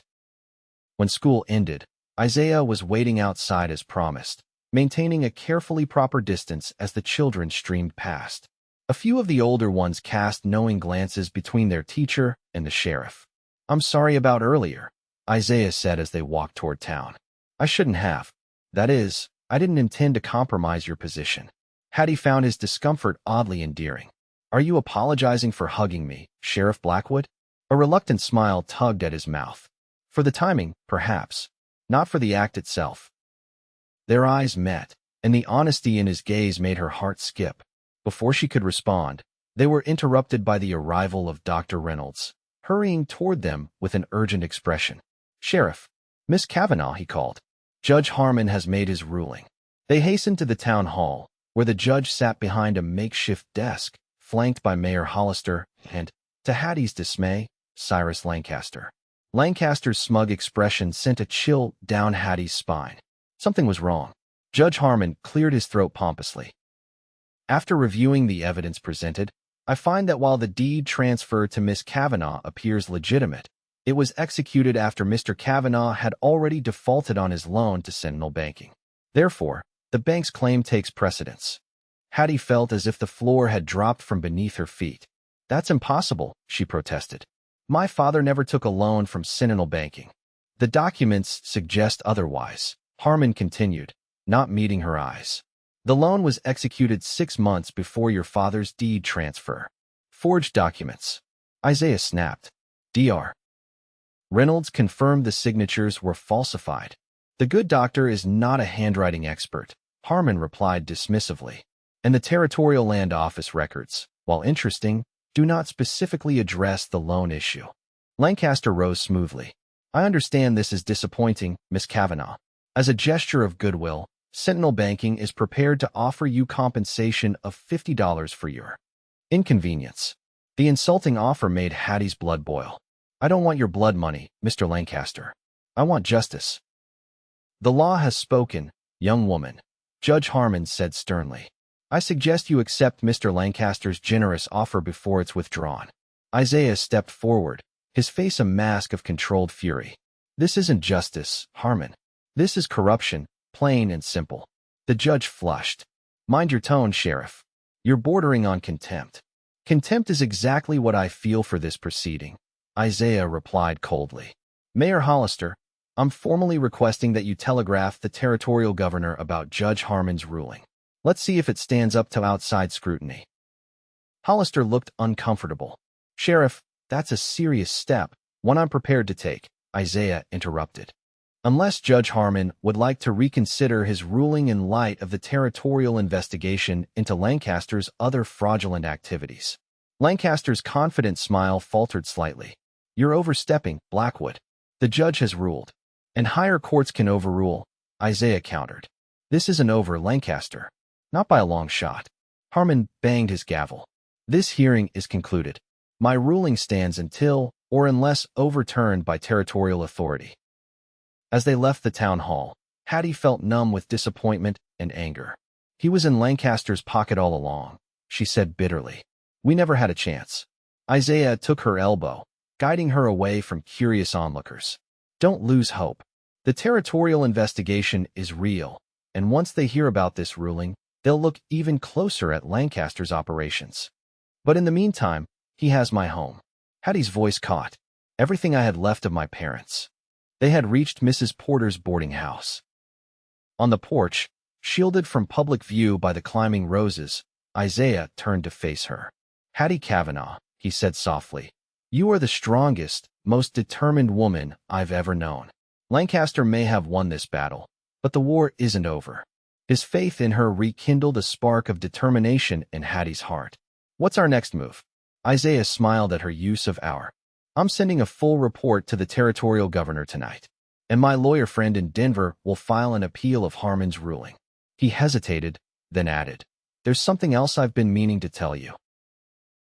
When school ended, Isaiah was waiting outside as promised, maintaining a carefully proper distance as the children streamed past. A few of the older ones cast knowing glances between their teacher and the sheriff. I'm sorry about earlier, Isaiah said as they walked toward town. I shouldn't have. That is, I didn't intend to compromise your position. Hattie found his discomfort oddly endearing. Are you apologizing for hugging me, Sheriff Blackwood? A reluctant smile tugged at his mouth. For the timing, perhaps. Not for the act itself. Their eyes met, and the honesty in his gaze made her heart skip. Before she could respond, they were interrupted by the arrival of Dr. Reynolds, hurrying toward them with an urgent expression. Sheriff, Miss Cavanaugh, he called. Judge Harmon has made his ruling. They hastened to the town hall, where the judge sat behind a makeshift desk, flanked by Mayor Hollister and, to Hattie's dismay, Cyrus Lancaster. Lancaster's smug expression sent a chill down Hattie's spine. Something was wrong. Judge Harmon cleared his throat pompously. After reviewing the evidence presented, I find that while the deed transfer to Miss Cavanaugh appears legitimate, it was executed after Mr. Cavanaugh had already defaulted on his loan to Sentinel Banking. Therefore, the bank's claim takes precedence. Hattie felt as if the floor had dropped from beneath her feet. That's impossible, she protested. My father never took a loan from Sentinel Banking. The documents suggest otherwise, Harmon continued, not meeting her eyes. The loan was executed 6 months before your father's deed transfer. Forged documents. Isaiah snapped. Dr. Reynolds confirmed the signatures were falsified. The good doctor is not a handwriting expert, Harmon replied dismissively. And the Territorial Land Office records, while interesting, do not specifically address the loan issue. Lancaster rose smoothly. I understand this is disappointing, Miss Cavanaugh. As a gesture of goodwill, Sentinel Banking is prepared to offer you compensation of $50 for your inconvenience. The insulting offer made Hattie's blood boil. I don't want your blood money, Mr. Lancaster. I want justice. The law has spoken, young woman, Judge Harmon said sternly. I suggest you accept Mr. Lancaster's generous offer before it's withdrawn. Isaiah stepped forward, his face a mask of controlled fury. This isn't justice, Harmon. This is corruption, plain and simple. The judge flushed. Mind your tone, Sheriff. You're bordering on contempt. Contempt is exactly what I feel for this proceeding, Isaiah replied coldly. Mayor Hollister, I'm formally requesting that you telegraph the territorial governor about Judge Harmon's ruling. Let's see if it stands up to outside scrutiny. Hollister looked uncomfortable. Sheriff, that's a serious step, one I'm prepared to take, Isaiah interrupted. Unless Judge Harmon would like to reconsider his ruling in light of the territorial investigation into Lancaster's other fraudulent activities. Lancaster's confident smile faltered slightly. You're overstepping, Blackwood. The judge has ruled. And higher courts can overrule, Isaiah countered. This isn't over, Lancaster. Not by a long shot. Harmon banged his gavel. This hearing is concluded. My ruling stands until, or unless overturned by territorial authority. As they left the town hall, Hattie felt numb with disappointment and anger. He was in Lancaster's pocket all along, she said bitterly. We never had a chance. Isaiah took her elbow, guiding her away from curious onlookers. Don't lose hope. The territorial investigation is real, and once they hear about this ruling, they'll look even closer at Lancaster's operations. But in the meantime, he has my home. Hattie's voice caught. Everything I had left of my parents. They had reached Mrs. Porter's boarding house. On the porch, shielded from public view by the climbing roses, Isaiah turned to face her. Hattie Cavanaugh, he said softly, you are the strongest, most determined woman I've ever known. Lancaster may have won this battle, but the war isn't over. His faith in her rekindled a spark of determination in Hattie's heart. What's our next move? Isaiah smiled at her use of our. I'm sending a full report to the territorial governor tonight, and my lawyer friend in Denver will file an appeal of Harmon's ruling. He hesitated, then added, there's something else I've been meaning to tell you.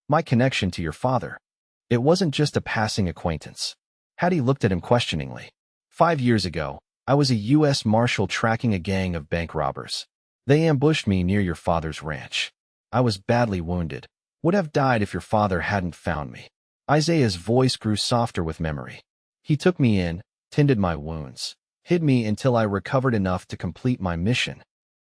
My connection to your father. It wasn't just a passing acquaintance. Hattie looked at him questioningly. 5 years ago, I was a U.S. Marshal tracking a gang of bank robbers. They ambushed me near your father's ranch. I was badly wounded. Would have died if your father hadn't found me. Isaiah's voice grew softer with memory. He took me in, tended my wounds, hid me until I recovered enough to complete my mission.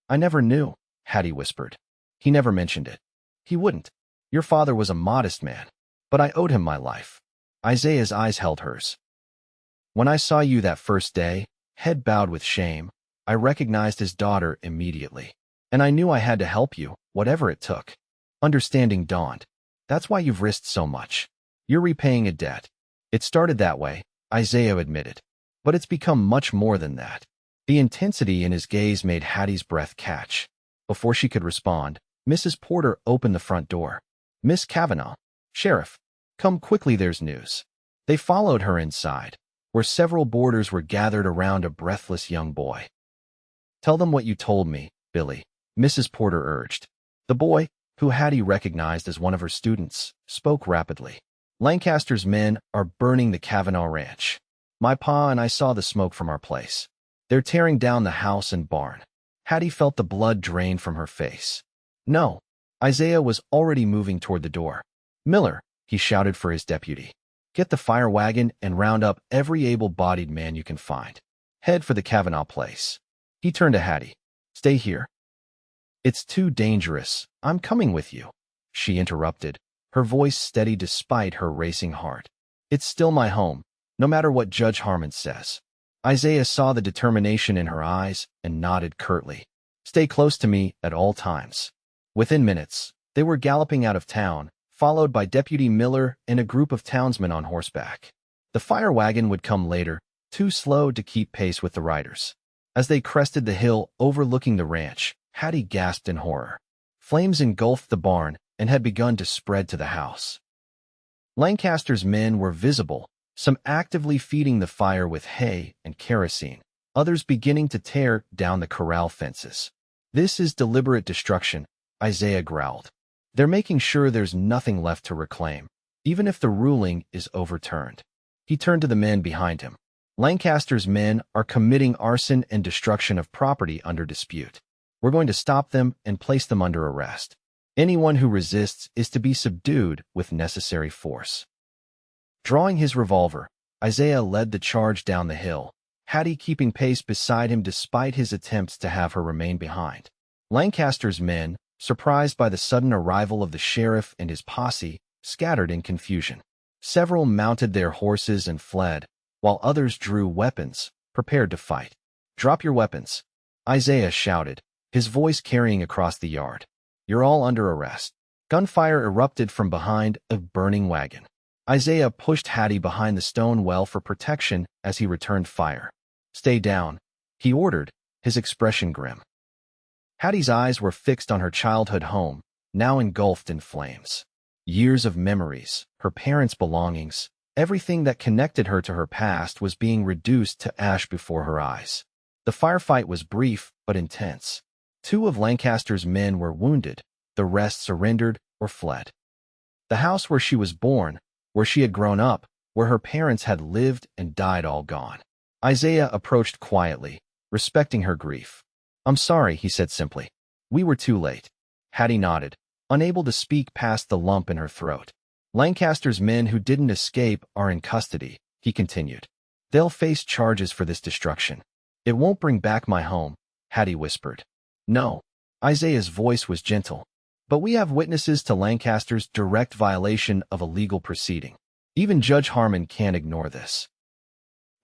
I never knew, Hattie whispered. He never mentioned it. He wouldn't. Your father was a modest man, but I owed him my life. Isaiah's eyes held hers. When I saw you that first day, head bowed with shame, I recognized his daughter immediately. And I knew I had to help you, whatever it took. Understanding dawned. That's why you've risked so much. You're repaying a debt. It started that way, Isaiah admitted. But it's become much more than that. The intensity in his gaze made Hattie's breath catch. Before she could respond, Mrs. Porter opened the front door. Miss Cavanaugh, Sheriff, come quickly, there's news. They followed her inside, where several boarders were gathered around a breathless young boy. Tell them what you told me, Billy, Mrs. Porter urged. The boy, who Hattie recognized as one of her students, spoke rapidly. Lancaster's men are burning the Cavanaugh ranch. My pa and I saw the smoke from our place. They're tearing down the house and barn. Hattie felt the blood drain from her face. No. Isaiah was already moving toward the door. Miller, he shouted for his deputy. Get the fire wagon and round up every able-bodied man you can find. Head for the Cavanaugh place. He turned to Hattie. Stay here. It's too dangerous. I'm coming with you. She interrupted, her voice steady despite her racing heart. It's still my home, no matter what Judge Harmon says. Isaiah saw the determination in her eyes and nodded curtly. Stay close to me at all times. Within minutes, they were galloping out of town, followed by Deputy Miller and a group of townsmen on horseback. The fire wagon would come later, too slow to keep pace with the riders. As they crested the hill overlooking the ranch, Hattie gasped in horror. Flames engulfed the barn and had begun to spread to the house. Lancaster's men were visible, some actively feeding the fire with hay and kerosene, others beginning to tear down the corral fences. This is deliberate destruction, Isaiah growled. They're making sure there's nothing left to reclaim, even if the ruling is overturned. He turned to the men behind him. Lancaster's men are committing arson and destruction of property under dispute. We're going to stop them and place them under arrest. Anyone who resists is to be subdued with necessary force. Drawing his revolver, Isaiah led the charge down the hill, Hattie keeping pace beside him despite his attempts to have her remain behind. Lancaster's men, surprised by the sudden arrival of the sheriff and his posse, scattered in confusion. Several mounted their horses and fled, while others drew weapons, prepared to fight. Drop your weapons, Isaiah shouted, his voice carrying across the yard. You're all under arrest. Gunfire erupted from behind a burning wagon. Isaiah pushed Hattie behind the stone well for protection as he returned fire. Stay down, he ordered, his expression grim. Hattie's eyes were fixed on her childhood home, now engulfed in flames. Years of memories, her parents' belongings, everything that connected her to her past was being reduced to ash before her eyes. The firefight was brief but intense. 2 of Lancaster's men were wounded, the rest surrendered or fled. The house where she was born, where she had grown up, where her parents had lived and died, all gone. Isaiah approached quietly, respecting her grief. "I'm sorry," he said simply. "We were too late." Hattie nodded, unable to speak past the lump in her throat. "Lancaster's men who didn't escape are in custody," he continued. "They'll face charges for this destruction. It won't bring back my home," Hattie whispered. "No." Isaiah's voice was gentle. "But we have witnesses to Lancaster's direct violation of a legal proceeding. Even Judge Harmon can't ignore this."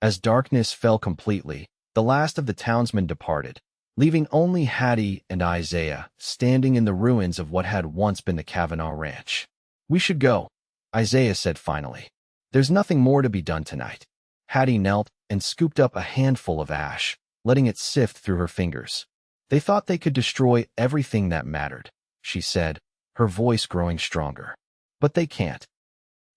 As darkness fell completely, the last of the townsmen departed, leaving only Hattie and Isaiah standing in the ruins of what had once been the Cavanaugh ranch. "We should go," Isaiah said finally. "There's nothing more to be done tonight." Hattie knelt and scooped up a handful of ash, letting it sift through her fingers. "They thought they could destroy everything that mattered," she said, her voice growing stronger. "But they can't."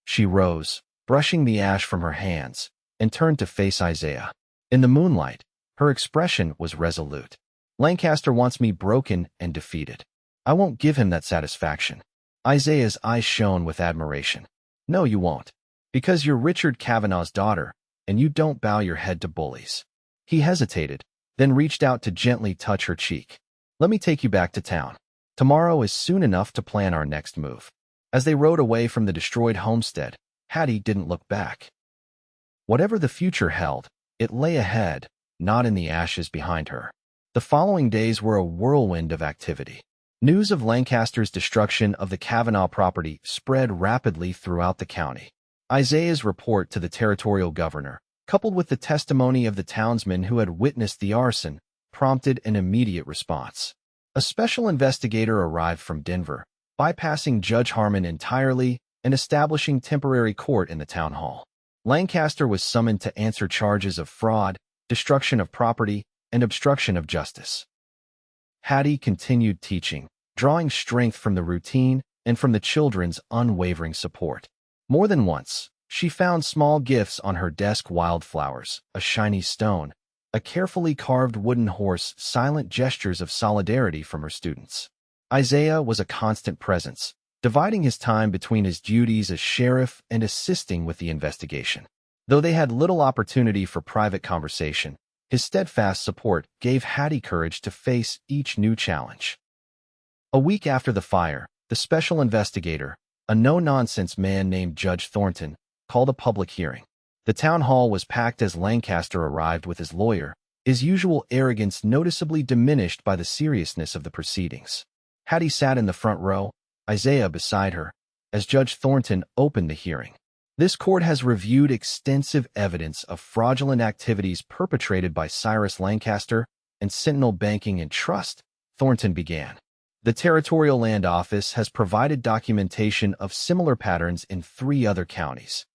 She rose, brushing the ash from her hands, and turned to face Isaiah. In the moonlight, her expression was resolute. "Lancaster wants me broken and defeated. I won't give him that satisfaction." Isaiah's eyes shone with admiration. "No, you won't. Because you're Richard Cavanaugh's daughter, and you don't bow your head to bullies." He hesitated, then reached out to gently touch her cheek. "Let me take you back to town. Tomorrow is soon enough to plan our next move." As they rode away from the destroyed homestead, Hattie didn't look back. Whatever the future held, it lay ahead, not in the ashes behind her. The following days were a whirlwind of activity. News of Lancaster's destruction of the Cavanaugh property spread rapidly throughout the county. Isaiah's report to the territorial governor, coupled with the testimony of the townsmen who had witnessed the arson, prompted an immediate response. A special investigator arrived from Denver, bypassing Judge Harmon entirely and establishing temporary court in the town hall. Lancaster was summoned to answer charges of fraud, destruction of property, and obstruction of justice. Hattie continued teaching, drawing strength from the routine and from the children's unwavering support. More than once, she found small gifts on her desk: wildflowers, a shiny stone, a carefully carved wooden horse, silent gestures of solidarity from her students. Isaiah was a constant presence, dividing his time between his duties as sheriff and assisting with the investigation. Though they had little opportunity for private conversation, his steadfast support gave Hattie courage to face each new challenge. A week after the fire, the special investigator, a no-nonsense man named Judge Thornton, called a public hearing. The town hall was packed as Lancaster arrived with his lawyer, his usual arrogance noticeably diminished by the seriousness of the proceedings. Hattie sat in the front row, Isaiah beside her, as Judge Thornton opened the hearing. "This court has reviewed extensive evidence of fraudulent activities perpetrated by Cyrus Lancaster and Sentinel Banking and Trust," Thornton began. "The Territorial Land Office has provided documentation of similar patterns in 3 other counties."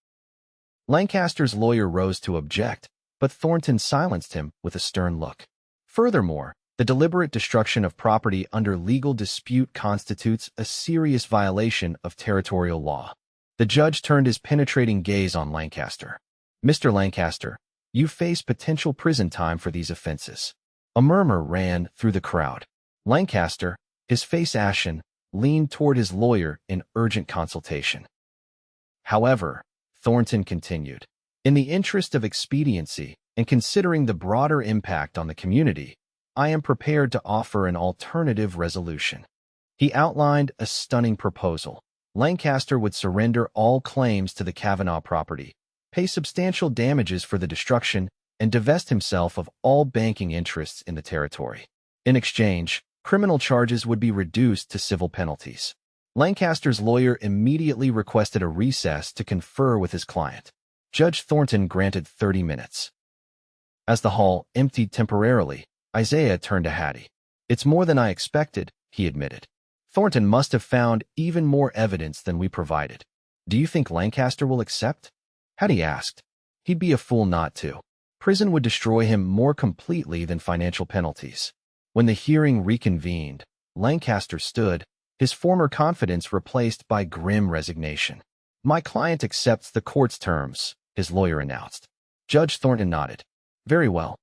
Lancaster's lawyer rose to object, but Thornton silenced him with a stern look. "Furthermore, the deliberate destruction of property under legal dispute constitutes a serious violation of territorial law." The judge turned his penetrating gaze on Lancaster. "Mr. Lancaster, you face potential prison time for these offenses." A murmur ran through the crowd. Lancaster, his face ashen, leaned toward his lawyer in urgent consultation. "However," Thornton continued, "in the interest of expediency and considering the broader impact on the community, I am prepared to offer an alternative resolution." He outlined a stunning proposal. Lancaster would surrender all claims to the Cavanaugh property, pay substantial damages for the destruction, and divest himself of all banking interests in the territory. In exchange, criminal charges would be reduced to civil penalties. Lancaster's lawyer immediately requested a recess to confer with his client. Judge Thornton granted 30 minutes. As the hall emptied temporarily, Isaiah turned to Hattie. "It's more than I expected," he admitted. "Thornton must have found even more evidence than we provided. Do you think Lancaster will accept?" Hattie asked. "He'd be a fool not to. Prison would destroy him more completely than financial penalties." When the hearing reconvened, Lancaster stood, his former confidence replaced by grim resignation. "My client accepts the court's terms," his lawyer announced. Judge Thornton nodded. "Very well.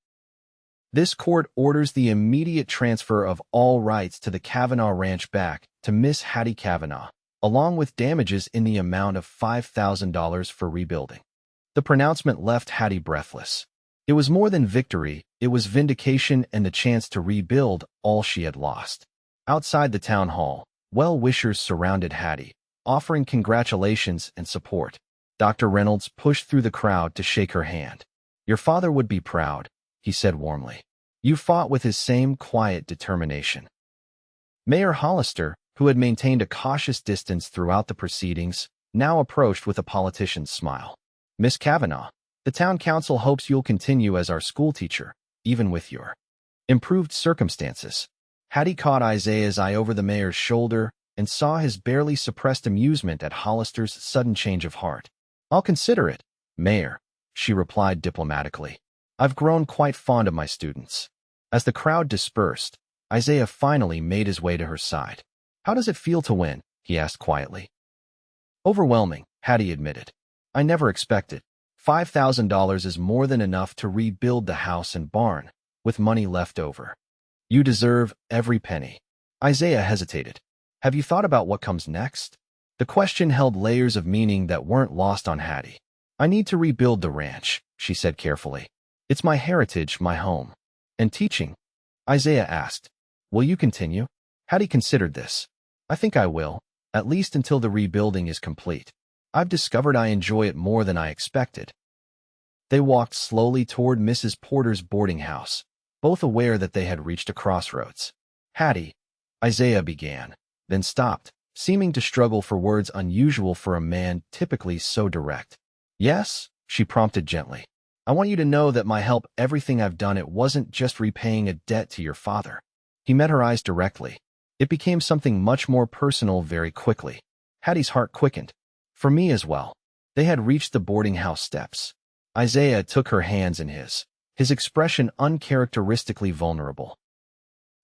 This court orders the immediate transfer of all rights to the Cavanaugh Ranch back to Miss Hattie Cavanaugh, along with damages in the amount of $5,000 for rebuilding. The pronouncement left Hattie breathless. It was more than victory, it was vindication and the chance to rebuild all she had lost. Outside the town hall, well-wishers surrounded Hattie, offering congratulations and support. Dr. Reynolds pushed through the crowd to shake her hand. "Your father would be proud," he said warmly. "You fought with his same quiet determination." Mayor Hollister, who had maintained a cautious distance throughout the proceedings, now approached with a politician's smile. "Miss Cavanaugh, the town council hopes you'll continue as our schoolteacher, even with your improved circumstances." Hattie caught Isaiah's eye over the mayor's shoulder and saw his barely suppressed amusement at Hollister's sudden change of heart. "I'll consider it, Mayor," she replied diplomatically. "I've grown quite fond of my students." As the crowd dispersed, Isaiah finally made his way to her side. "How does it feel to win?" he asked quietly. "Overwhelming," Hattie admitted. "I never expected. $5,000 is more than enough to rebuild the house and barn, with money left over. You deserve every penny." Isaiah hesitated. "Have you thought about what comes next?" The question held layers of meaning that weren't lost on Hattie. "I need to rebuild the ranch," she said carefully. "It's my heritage, my home." "And teaching?" Isaiah asked. "Will you continue?" Hattie considered this. "I think I will, at least until the rebuilding is complete. I've discovered I enjoy it more than I expected." They walked slowly toward Mrs. Porter's boarding house, both aware that they had reached a crossroads. "Hattie," Isaiah began, then stopped, seeming to struggle for words unusual for a man typically so direct. "Yes?" she prompted gently. "I want you to know that my help, everything I've done, it wasn't just repaying a debt to your father." He met her eyes directly. It became something much more personal very quickly. Hattie's heart quickened. "For me as well." They had reached the boarding house steps. Isaiah took her hands in his expression uncharacteristically vulnerable.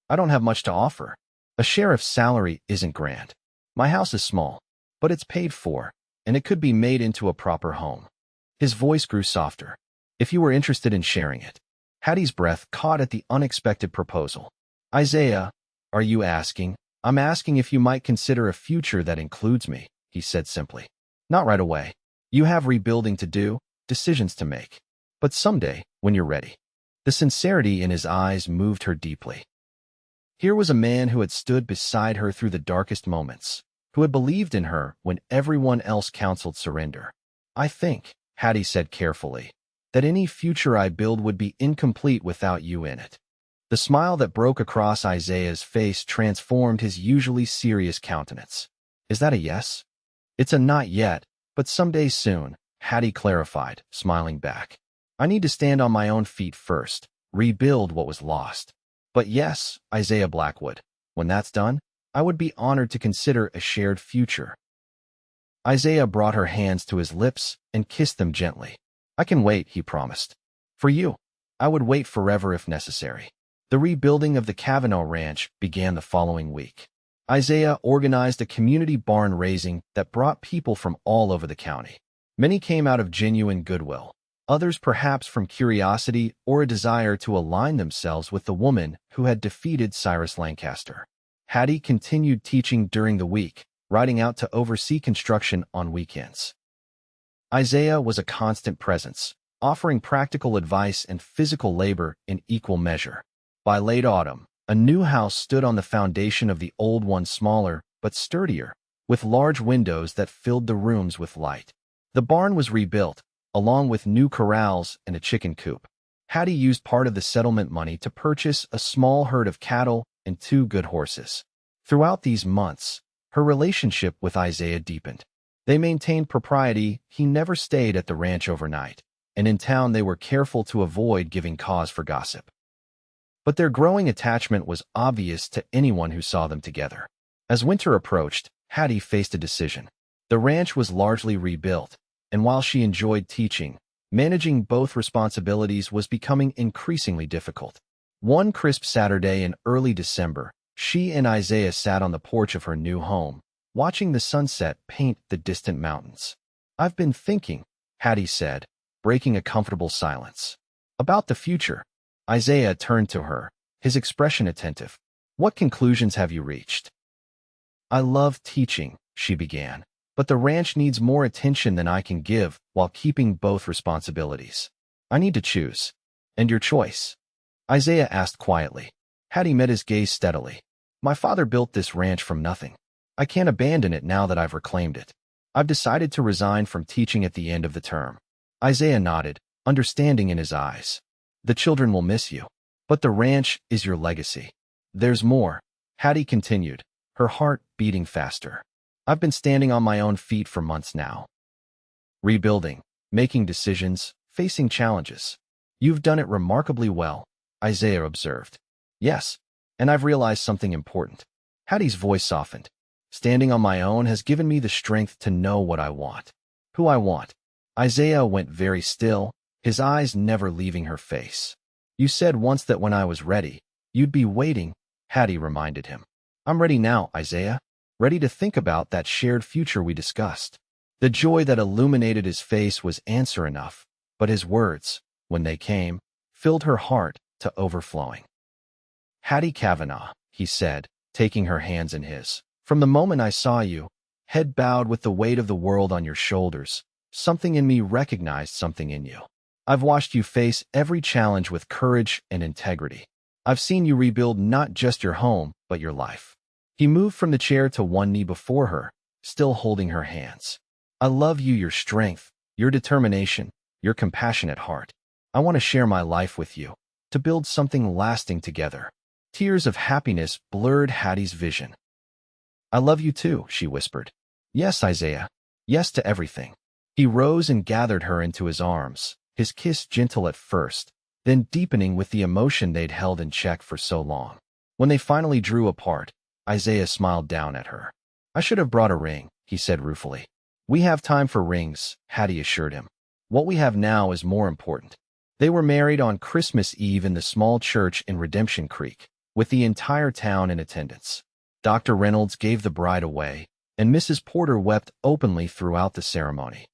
"I don't have much to offer. A sheriff's salary isn't grand. My house is small, but it's paid for, and it could be made into a proper home." His voice grew softer. "If you were interested in sharing it." Hattie's breath caught at the unexpected proposal. "Isaiah, are you asking?" "I'm asking if you might consider a future that includes me," he said simply. "Not right away. You have rebuilding to do, decisions to make. But someday, when you're ready." The sincerity in his eyes moved her deeply. Here was a man who had stood beside her through the darkest moments, who had believed in her when everyone else counseled surrender. "I think," Hattie said carefully, "that any future I build would be incomplete without you in it." The smile that broke across Isaiah's face transformed his usually serious countenance. "Is that a yes?" "It's a not yet, but someday soon," Hattie clarified, smiling back. "I need to stand on my own feet first, rebuild what was lost. But yes, Isaiah Blackwood, when that's done, I would be honored to consider a shared future." Isaiah brought her hands to his lips and kissed them gently. "I can wait," he promised. "For you. I would wait forever if necessary." The rebuilding of the Cavanaugh Ranch began the following week. Isaiah organized a community barn raising that brought people from all over the county. Many came out of genuine goodwill, others perhaps from curiosity or a desire to align themselves with the woman who had defeated Cyrus Lancaster. Hattie continued teaching during the week, riding out to oversee construction on weekends. Isaiah was a constant presence, offering practical advice and physical labor in equal measure. By late autumn, a new house stood on the foundation of the old one, smaller but sturdier, with large windows that filled the rooms with light. The barn was rebuilt, along with new corrals and a chicken coop. Hattie used part of the settlement money to purchase a small herd of cattle and 2 good horses. Throughout these months, her relationship with Isaiah deepened. They maintained propriety. He never stayed at the ranch overnight, and in town they were careful to avoid giving cause for gossip. But their growing attachment was obvious to anyone who saw them together. As winter approached, Hattie faced a decision. The ranch was largely rebuilt, and while she enjoyed teaching, managing both responsibilities was becoming increasingly difficult. One crisp Saturday in early December, she and Isaiah sat on the porch of her new home, watching the sunset paint the distant mountains. "I've been thinking," Hattie said, breaking a comfortable silence. "About the future." Isaiah turned to her, his expression attentive. What conclusions have you reached? I love teaching, she began, but the ranch needs more attention than I can give while keeping both responsibilities. I need to choose. And your choice? Isaiah asked quietly. Hattie met his gaze steadily. My father built this ranch from nothing. I can't abandon it now that I've reclaimed it. I've decided to resign from teaching at the end of the term. Isaiah nodded, understanding in his eyes. The children will miss you. But the ranch is your legacy. There's more, Hattie continued, her heart beating faster. I've been standing on my own feet for months now. Rebuilding, making decisions, facing challenges. You've done it remarkably well, Isaiah observed. Yes, and I've realized something important. Hattie's voice softened. Standing on my own has given me the strength to know what I want. Who I want. Isaiah went very still, his eyes never leaving her face. You said once that when I was ready, you'd be waiting, Hattie reminded him. I'm ready now, Isaiah. Ready to think about that shared future we discussed. The joy that illuminated his face was answer enough, but his words, when they came, filled her heart to overflowing. Hattie Cavanaugh, he said, taking her hands in his. From the moment I saw you, head bowed with the weight of the world on your shoulders, something in me recognized something in you. I've watched you face every challenge with courage and integrity. I've seen you rebuild not just your home, but your life. He moved from the chair to one knee before her, still holding her hands. I love you, your strength, your determination, your compassionate heart. I want to share my life with you, to build something lasting together. Tears of happiness blurred Hattie's vision. I love you too, she whispered. Yes, Isaiah. Yes to everything. He rose and gathered her into his arms, his kiss gentle at first, then deepening with the emotion they'd held in check for so long. When they finally drew apart, Isaiah smiled down at her. I should have brought a ring, he said ruefully. We have time for rings, Hattie assured him. What we have now is more important. They were married on Christmas Eve in the small church in Redemption Creek, with the entire town in attendance. Dr. Reynolds gave the bride away, and Mrs. Porter wept openly throughout the ceremony.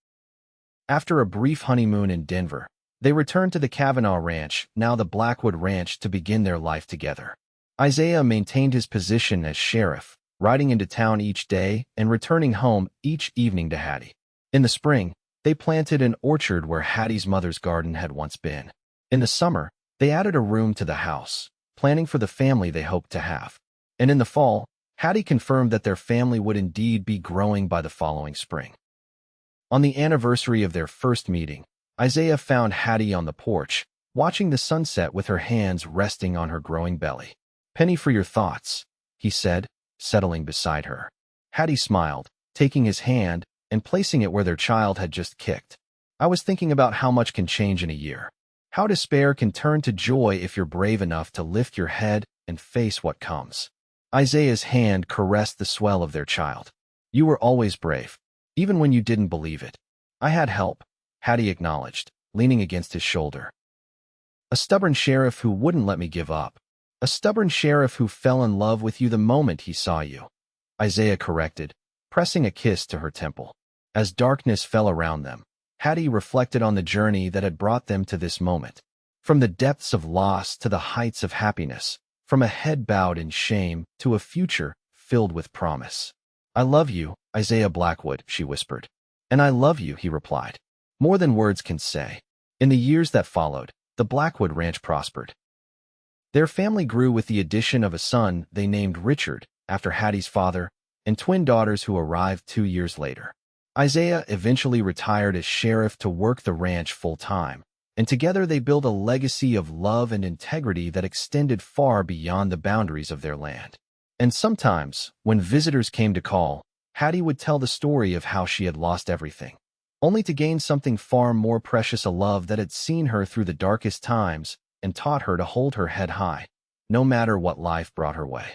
After a brief honeymoon in Denver, they returned to the Cavanaugh Ranch, now the Blackwood Ranch, to begin their life together. Isaiah maintained his position as sheriff, riding into town each day and returning home each evening to Hattie. In the spring, they planted an orchard where Hattie's mother's garden had once been. In the summer, they added a room to the house, planning for the family they hoped to have. And in the fall, Hattie confirmed that their family would indeed be growing by the following spring. On the anniversary of their first meeting, Isaiah found Hattie on the porch, watching the sunset with her hands resting on her growing belly. Penny for your thoughts, he said, settling beside her. Hattie smiled, taking his hand and placing it where their child had just kicked. I was thinking about how much can change in a year. How despair can turn to joy if you're brave enough to lift your head and face what comes. Isaiah's hand caressed the swell of their child. You were always brave, even when you didn't believe it. I had help, Hattie acknowledged, leaning against his shoulder. A stubborn sheriff who wouldn't let me give up. A stubborn sheriff who fell in love with you the moment he saw you. Isaiah corrected, pressing a kiss to her temple. As darkness fell around them, Hattie reflected on the journey that had brought them to this moment. From the depths of loss to the heights of happiness, from a head bowed in shame to a future filled with promise. I love you, Isaiah Blackwood, she whispered. And I love you, he replied. More than words can say. In the years that followed, the Blackwood Ranch prospered. Their family grew with the addition of a son they named Richard, after Hattie's father, and twin daughters who arrived 2 years later. Isaiah eventually retired as sheriff to work the ranch full-time, and together they built a legacy of love and integrity that extended far beyond the boundaries of their land. And sometimes, when visitors came to call, Hattie would tell the story of how she had lost everything, only to gain something far more precious, a love that had seen her through the darkest times and taught her to hold her head high, no matter what life brought her way.